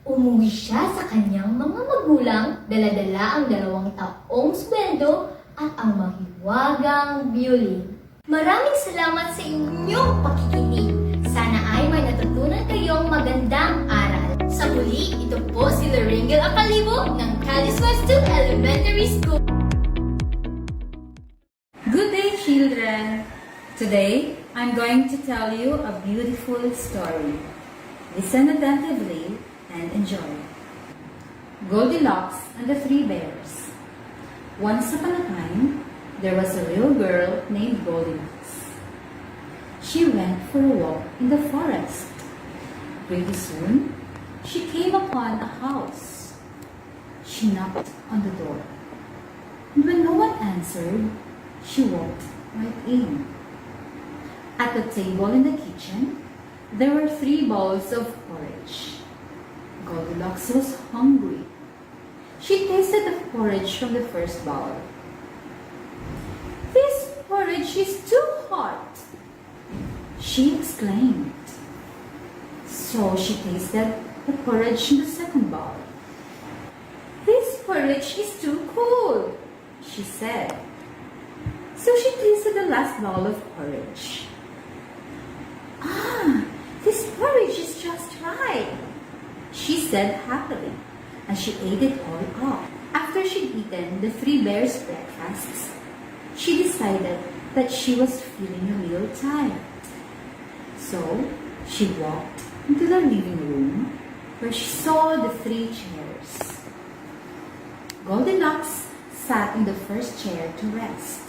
Umuwi siya sa kanyang mga magulang, dala-dala ang 2 taong sweldo at ang mahiwagang violin. Maraming salamat sa inyong pakikinig. Sana ay may natutunan kayong magandang aral. Sa muli, ito po si Lorengel Acalibo ng Cadiz West 2 Elementary School. Good day, children! Today, I'm going to tell you a beautiful story. Listen attentively and enjoy. Goldilocks and the 3 Bears. Once upon a time, there was a little girl named Goldilocks. She went for a walk in the forest. Pretty soon, she came upon a house. She knocked on the door. And when no one answered, she walked right in. At the table in the kitchen, There were 3 bowls of porridge. Goldilocks was hungry. She tasted the porridge from the first bowl. "This porridge is too hot," she exclaimed. So she tasted the porridge in the second bowl. "This porridge is too cold," she said. So she tasted the last bowl of porridge. "Ah, this porridge is just right," she said happily, and she ate it all up. After she'd eaten the 3 bears' breakfasts, she decided that she was feeling a little tired. So she walked into the living room where she saw the 3 chairs. Goldilocks sat in the first chair to rest.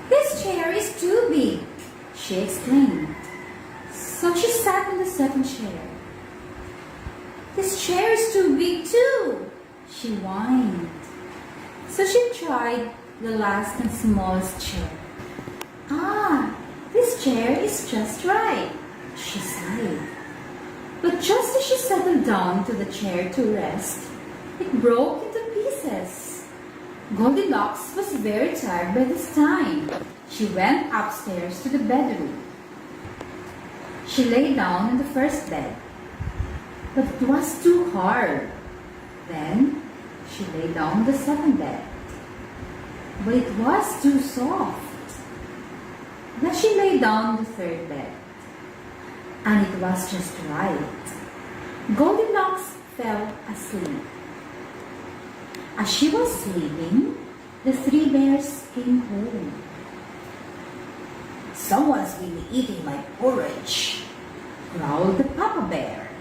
"This chair is too big," she exclaimed. So she sat in the second chair. "This chair is too big too," she whined. So she tried the last and smallest chair. "Ah, this chair is just right," she sighed. But just as she settled down to the chair to rest, it broke into pieces. Goldilocks was very tired by this time. She went upstairs to the bedroom. She lay down in the first bed, but it was too hard. Then she lay down in the second bed, but it was too soft. Then she lay down in the third bed, and it was just right. Goldilocks fell asleep. As she was sleeping, the 3 bears came home. "Someone's been eating my porridge," growled the Papa Bear.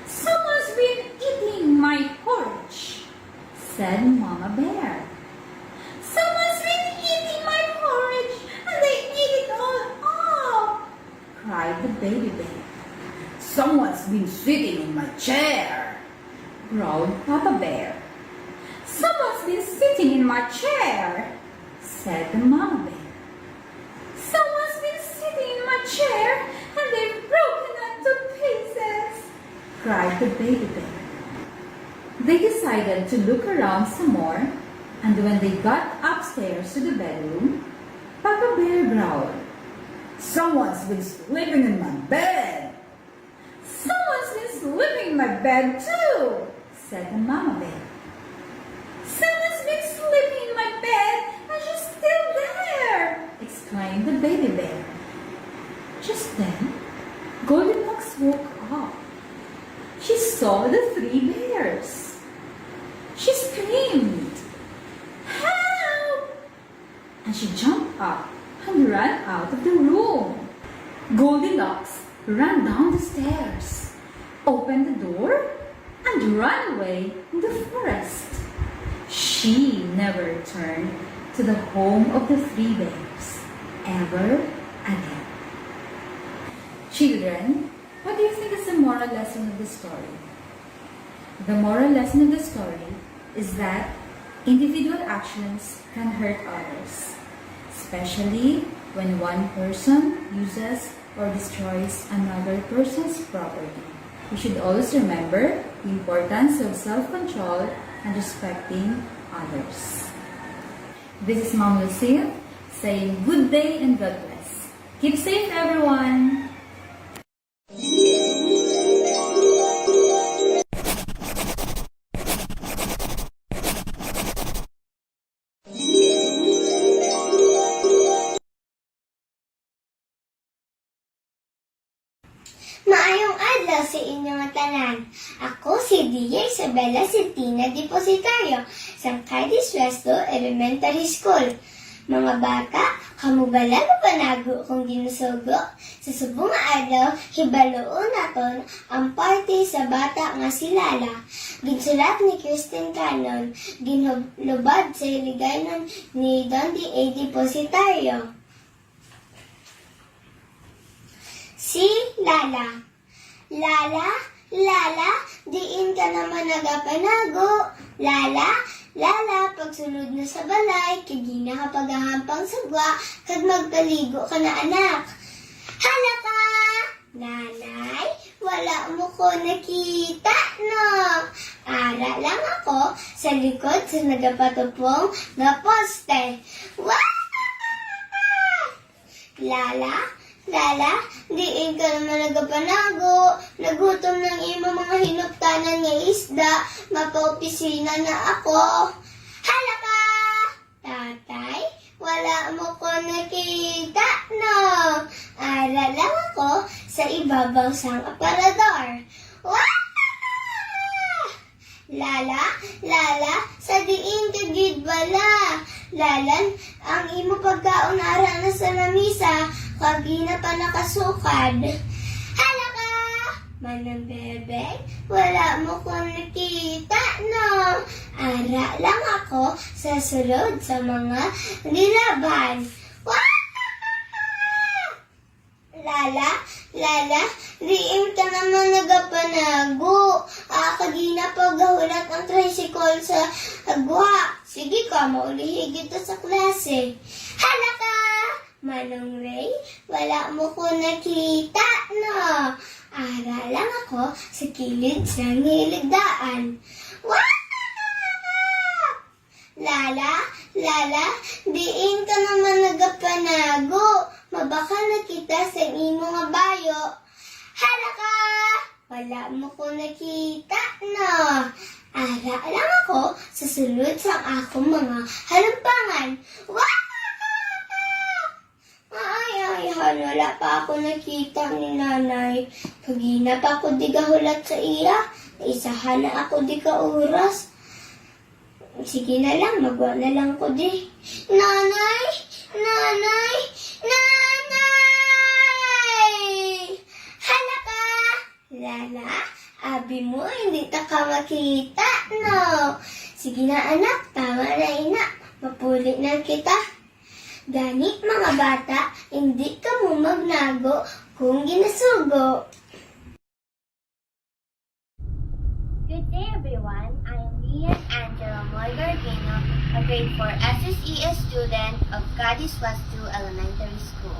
"Someone's been eating my porridge," said Mama Bear. "Someone's been eating my porridge, and they ate it all up," cried the baby bear. "Someone's been sitting in my chair," growled Papa Bear. "Someone's been sitting in my chair," said the Mama Bear. "Someone's been sitting in my chair, and they've broken it to pieces," cried the baby bear. They decided to look around some more, and when they got upstairs to the bedroom, Papa Bear growled, "Someone's been sleeping in my bed." "Someone's been sleeping in my bed too," said the Mama Bear. "Someone's been sleeping in my bed, and she's still there," exclaimed the baby bear. Just then, Goldilocks woke up. She saw the 3 bears. She screamed, "Help!" And she jumped up and ran out of the room. Goldilocks ran down the stairs, opened the door, and ran away in the forest. She never returned to the home of the 3 bears ever again. Children, what do you think is the moral lesson of the story? The moral lesson of the story is that individual actions can hurt others, especially when one person uses or destroys another person's property. We should always remember the importance of self-control and respecting others. This is Mom Lucille saying good day and God bless. Keep safe, everyone! Maayong adlaw sa inyong tanan. Ako si Dia Isabela Sintina Depositario sa Cadiz Resto Elementary School. Mga bata, kamubala na panago kung ginusugo. Sa subong adlaw, hibaloon naton ang parte sa bata nga si Lala. Ginsulat ni Kristen Cannon, ginlubad sa hiligaynon ni Dondi A. Depositario. Si Lala. Lala, Lala, diin ka naman nagapanago. Lala, Lala, pagsunod na sa balay, kagi na kapagahampang sagwa, kag magpaligo ka na anak. Hala ka! Nanay, wala mo ko nakita, no? Ara lang ako sa likod sa nagapatupong na poste. Wow! Lala, diin ka naman nagapanago. Nagutom ng imo mga hinuptanan nga isda. Mapa-opisina na ako. Hala ka! Tatay, wala mo ko nakita, no? Ara lang ako sa ibabaw sang aparador. Wow! Lala, sa diin ka gid bala. Lalan, ang imo pagkaon ara na sa lamisa, kagina pa nakasukad. Hala ka! Manang bebeng, wala mo ko nakita, no? Ara lang ako sa sulod sa mga nilaban. Wow! Lala, diin ka naman nagapanago. Kagina paggahulat ang tricycle sa agwa. Sige ka, maulihigit sa klase. Hala ka! Manong Ray, wala mo ko nakita, no? Ara lang ako sa kilid sa ngiligdaan. Wow! Lala, diin ka naman nagapanago. Mabaka nakita sa imo nga bayo. Hala ka! Wala mo ko nakita, no? Ara lang ako sa sulod sa akong mga halampangan. Wow! Ay, wala pa ako nakita ni nanay. Kagina pa ako di gahulat sa iya. Isahan na ako di ka oras. Sige na lang, magwa na lang ko di. Nanay! Hala ka! Lala, abi mo, hindi ta ka makita, no? Sige na anak, tama na ina. Mapuli na kita. Gani mga bata, hindi ka mo magnago kung ginasugo. Good day everyone, I am Lian Angela Moy-Gargino, a grade 4 SSES student of Cadiz West 2 Elementary School.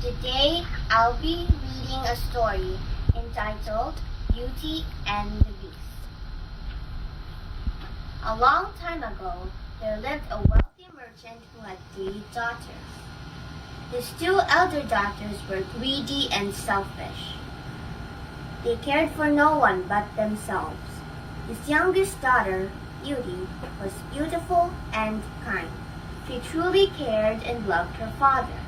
Today, I'll be reading a story entitled Beauty and the Beast. A long time ago, there lived a wealthy merchant who had 3 daughters. His 2 elder daughters were greedy and selfish. They cared for no one but themselves. His youngest daughter, Beauty, was beautiful and kind. She truly cared and loved her father.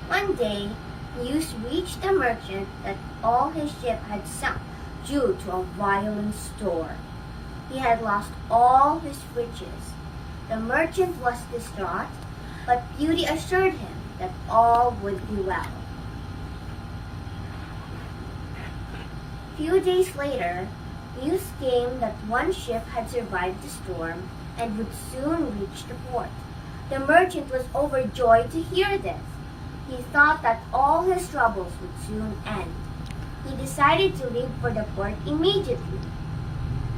One day, news reached the merchant that all his ship had sunk due to a violent storm. He had lost all his riches. The merchant was distraught, but Beauty assured him that all would be well. Few days later, news came that one ship had survived the storm and would soon reach the port. The merchant was overjoyed to hear this. He thought that all his troubles would soon end. He decided to leave for the port immediately.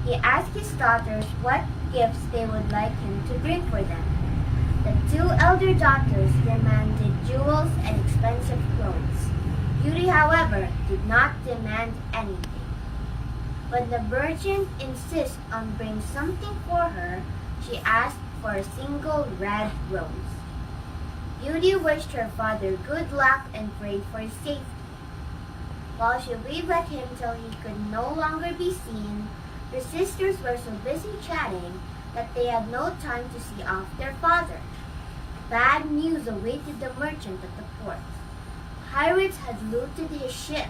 He asked his daughters what gifts they would like him to bring for them. The 2 elder daughters demanded jewels and expensive clothes. Beauty, however, did not demand anything. When the merchant insisted on bringing something for her, she asked for a single red rose. Beauty wished her father good luck and prayed for his safety. While she waved at him till he could no longer be seen, her sisters were so busy chatting that they had no time to see off their father. Bad news awaited the merchant at the port. Pirates had looted his ship.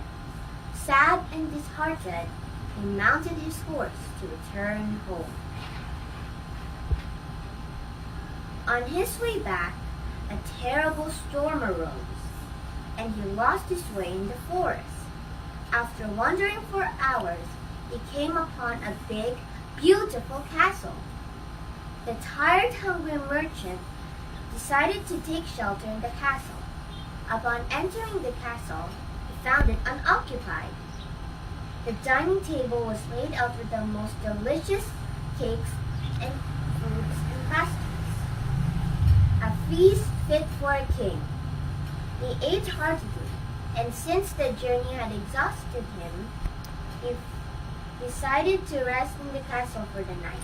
Sad and disheartened, he mounted his horse to return home. On his way back, a terrible storm arose, and he lost his way in the forest. After wandering for hours, he came upon a big, beautiful castle. The tired, hungry merchant decided to take shelter in the castle. Upon entering the castle, he found it unoccupied. The dining table was laid out with the most delicious cakes and fruits and pastries. A feast fit for a king. He ate heartily, and since the journey had exhausted him, he decided to rest in the castle for the night.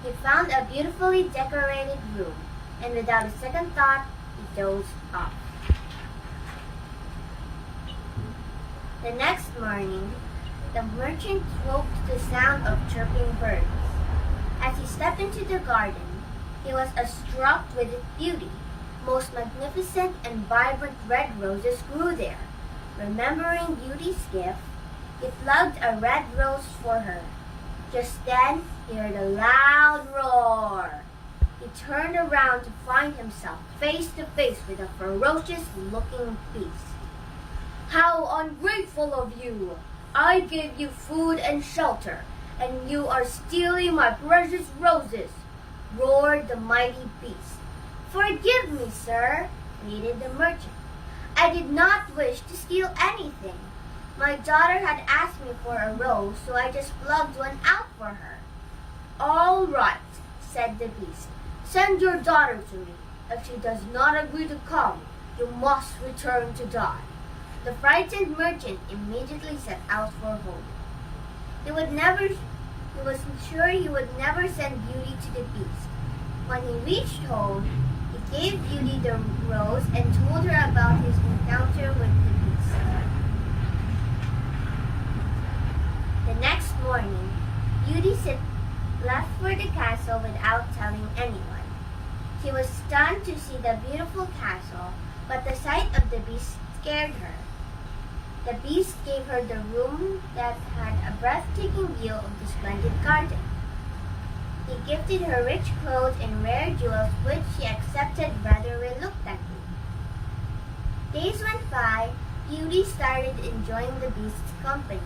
He found a beautifully decorated room, and without a second thought, he dozed off. The next morning, the merchant woke to the sound of chirping birds. As he stepped into the garden, he was struck with its beauty. Most magnificent and vibrant red roses grew there. Remembering Beauty's gift, he plucked a red rose for her. Just then, he heard a loud roar. He turned around to find himself face to face with a ferocious-looking beast. "How ungrateful of you! I gave you food and shelter, and you are stealing my precious roses!" roared the mighty beast. "Forgive me, sir," pleaded the merchant. "I did not wish to steal anything. My daughter had asked me for a rose, so I just plucked one out for her." "All right," said the beast. "Send your daughter to me. If she does not agree to come, you must return to die." The frightened merchant immediately set out for home. He was sure he would never send Beauty to the beast. When he reached home, he gave Beauty the rose and told her about his encounter with the beast. The next morning, Beauty left for the castle without telling anyone. She was stunned to see the beautiful castle, but the sight of the beast scared her. The beast gave her the room that had a breathtaking view of the splendid garden. He gifted her rich clothes and rare jewels, which she accepted rather reluctantly. Days went by. Beauty started enjoying the beast's company.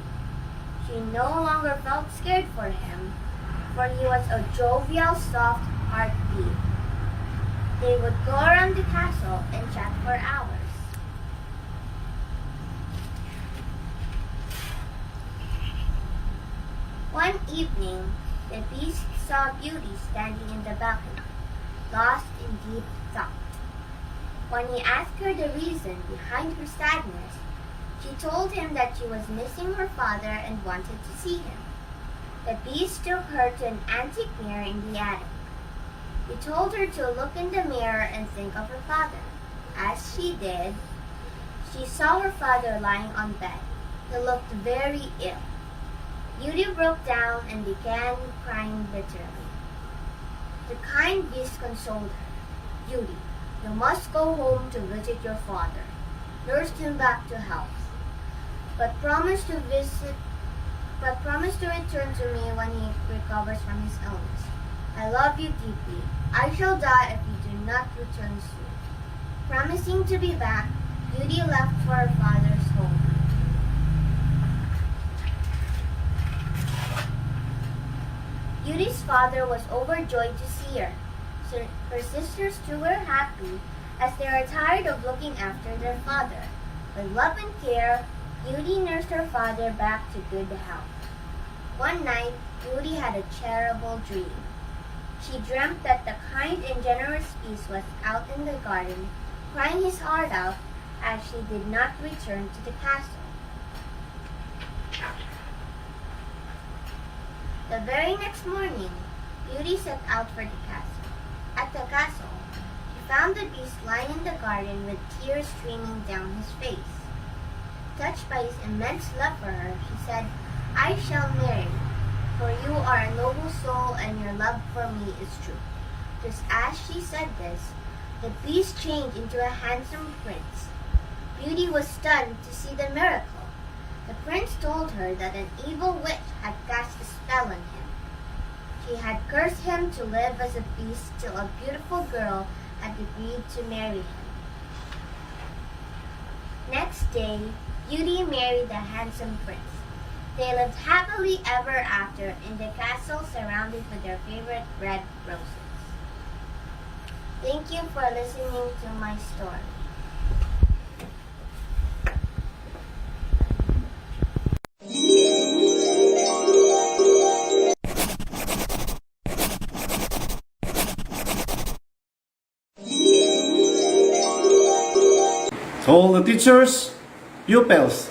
She no longer felt scared for him, for he was a jovial, soft-hearted being. They would go around the castle and chat for hours. One evening, the beast saw Beauty standing in the balcony, lost in deep thought. When he asked her the reason behind her sadness, she told him that she was missing her father and wanted to see him. The beast took her to an antique mirror in the attic. He told her to look in the mirror and think of her father. As she did, she saw her father lying on bed. He looked very ill. Beauty broke down and began crying bitterly. The kind beast consoled her. "Beauty, you must go home to visit your father. Nurse him back to health. But promise to return to me when he recovers from his illness. I love you deeply. I shall die if you do not return soon." Promising to be back, Beauty left for her father's home. Beauty's father was overjoyed to see her. So her sisters too were happy, as they were tired of looking after their father. With love and care, Beauty nursed her father back to good health. One night, Beauty had a terrible dream. She dreamt that the kind and generous beast was out in the garden, crying his heart out as she did not return to the castle. The very next morning, Beauty set out for the castle. At the castle, she found the beast lying in the garden with tears streaming down his face. Touched by his immense love for her, she said, "I shall marry you, for you are a noble soul and your love for me is true." Just as she said this, the beast changed into a handsome prince. Beauty was stunned to see the miracle. The prince told her that an evil witch had cast a spell on him. She had cursed him to live as a beast till a beautiful girl had agreed to marry him. Next day, Beauty married the handsome prince. They lived happily ever after in the castle surrounded with their favorite red roses. Thank you for listening to my story. To all the teachers, pupils.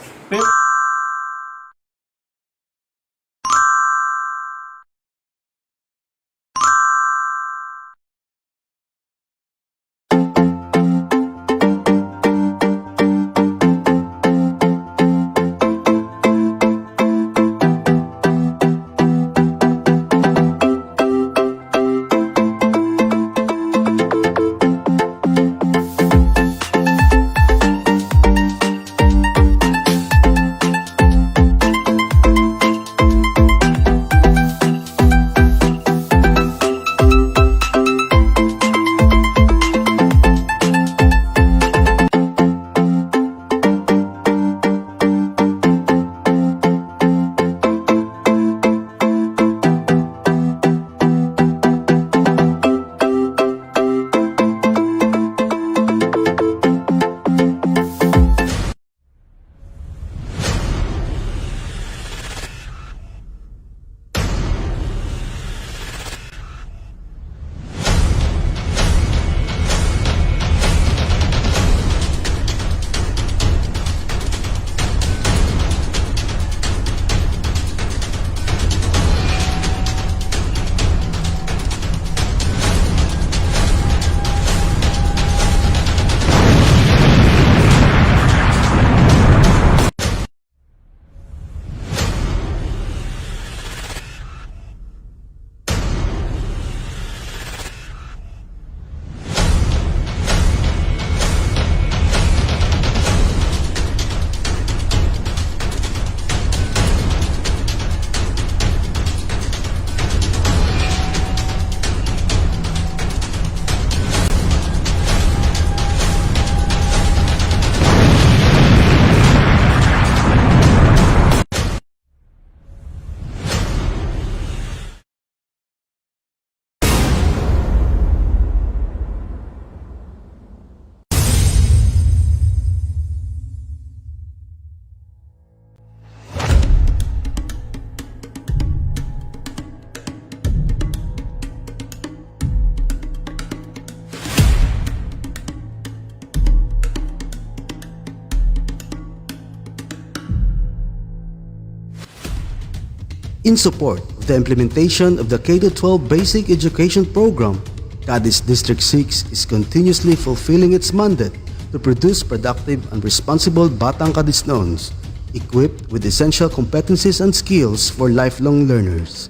In support of the implementation of the K-12 Basic Education Program, Cadiz District 6 is continuously fulfilling its mandate to produce productive and responsible Batang Cadisnoons, equipped with essential competencies and skills for lifelong learners.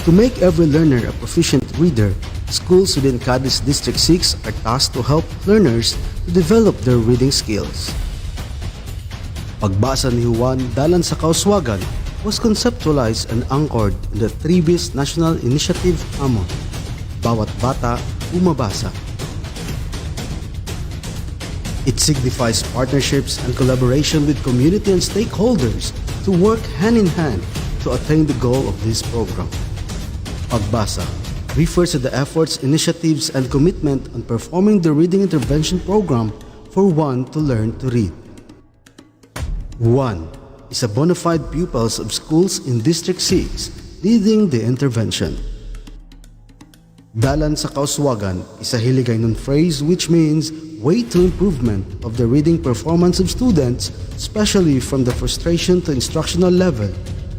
To make every learner a proficient reader, schools within Cadiz District 6 are tasked to help learners to develop their reading skills. Pagbasa ni Juan Dalan sa Kauswagan was conceptualized and anchored in the previous national initiative AMO, Bawat Bata Bumabasa. It signifies partnerships and collaboration with community and stakeholders to work hand in hand to attain the goal of this program. Pagbasa refers to the efforts, initiatives, and commitment on performing the reading intervention program for one to learn to read. One is a bona fide pupils of schools in District 6 leading the intervention. Dalan sa Kauswagan is a Hiligaynon phrase which means way to improvement of the reading performance of students, especially from the frustration to instructional level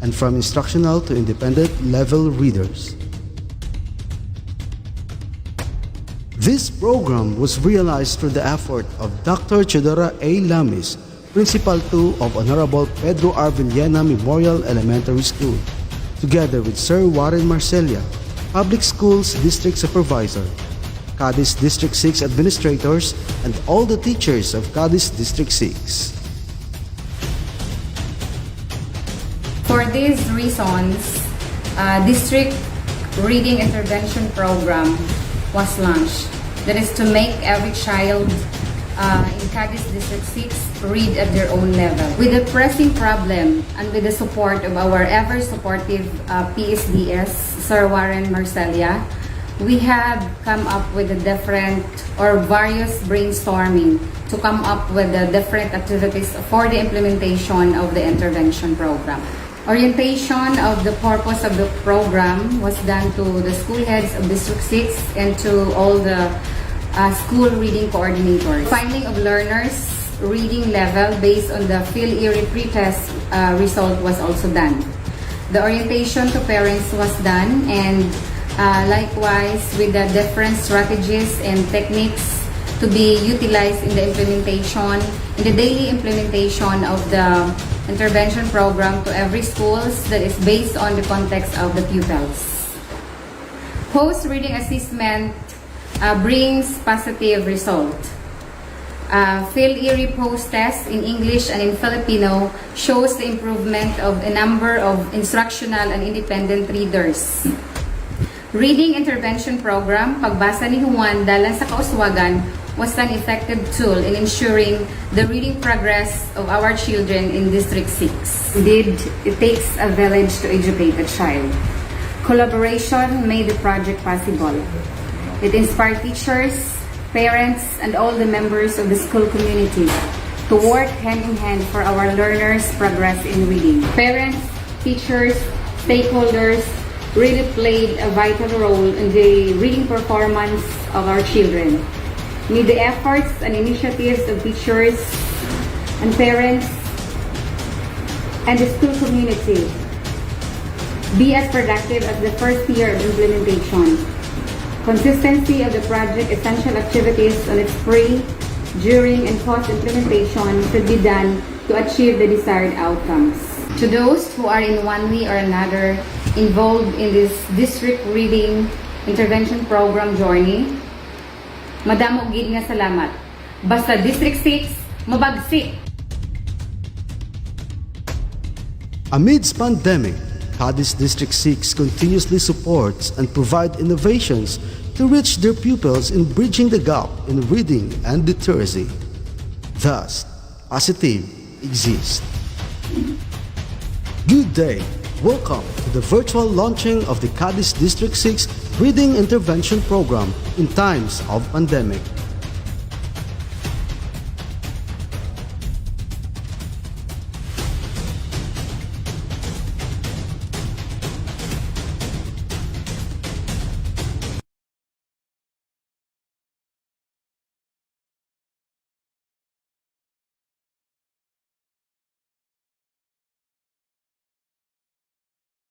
and from instructional to independent level readers. This program was realized through the effort of Dr. Chodora A. Lamis, Principal 2 of Honorable Pedro R. Villena Memorial Elementary School, together with Sir Warren Marcelia, Public Schools District Supervisor, Cadiz District 6 administrators, and all the teachers of Cadiz District 6. For these reasons, District Reading Intervention Program was launched. That is to make every child in Cadiz District 6 read at their own level. With the pressing problem and with the support of our ever-supportive PSDS, Sir Warren Marcelia, we have come up with a different or various brainstorming to come up with the different activities for the implementation of the intervention program. Orientation of the purpose of the program was done to the school heads of District 6 and to all the school reading coordinators. Finding of learners reading level based on the Phil-ERI pretest result was also done. The orientation to parents was done, and likewise with the different strategies and techniques to be utilized in the implementation, in the daily implementation of the intervention program to every schools that is based on the context of the pupils. Post-reading assessment brings positive result. Phil-ERI post-test in English and in Filipino shows the improvement of a number of instructional and independent readers. Reading intervention program, Pagbasa ni Juan Dalan sa Kauswagan, was an effective tool in ensuring the reading progress of our children in District 6. Indeed, it takes a village to educate a child. Collaboration made the project possible. It inspired teachers, parents, and all the members of the school community to work hand in hand for our learners' progress in reading. Parents, teachers, stakeholders really played a vital role in the reading performance of our children. May the efforts and initiatives of teachers and parents and the school community be as productive as the first year of implementation. Consistency of the project essential activities on its pre, during, and post-implementation should be done to achieve the desired outcomes. To those who are in one way or another involved in this district reading intervention program journey, madamo gid nga salamat. Basta District 6, mabagsik! Amidst pandemic, Cadiz District 6 continuously supports and provide innovations to reach their pupils in bridging the gap in reading and literacy. Thus, Pasitib exists. Good day! Welcome to the virtual launching of the Cadiz District 6 Reading Intervention Program in times of pandemic.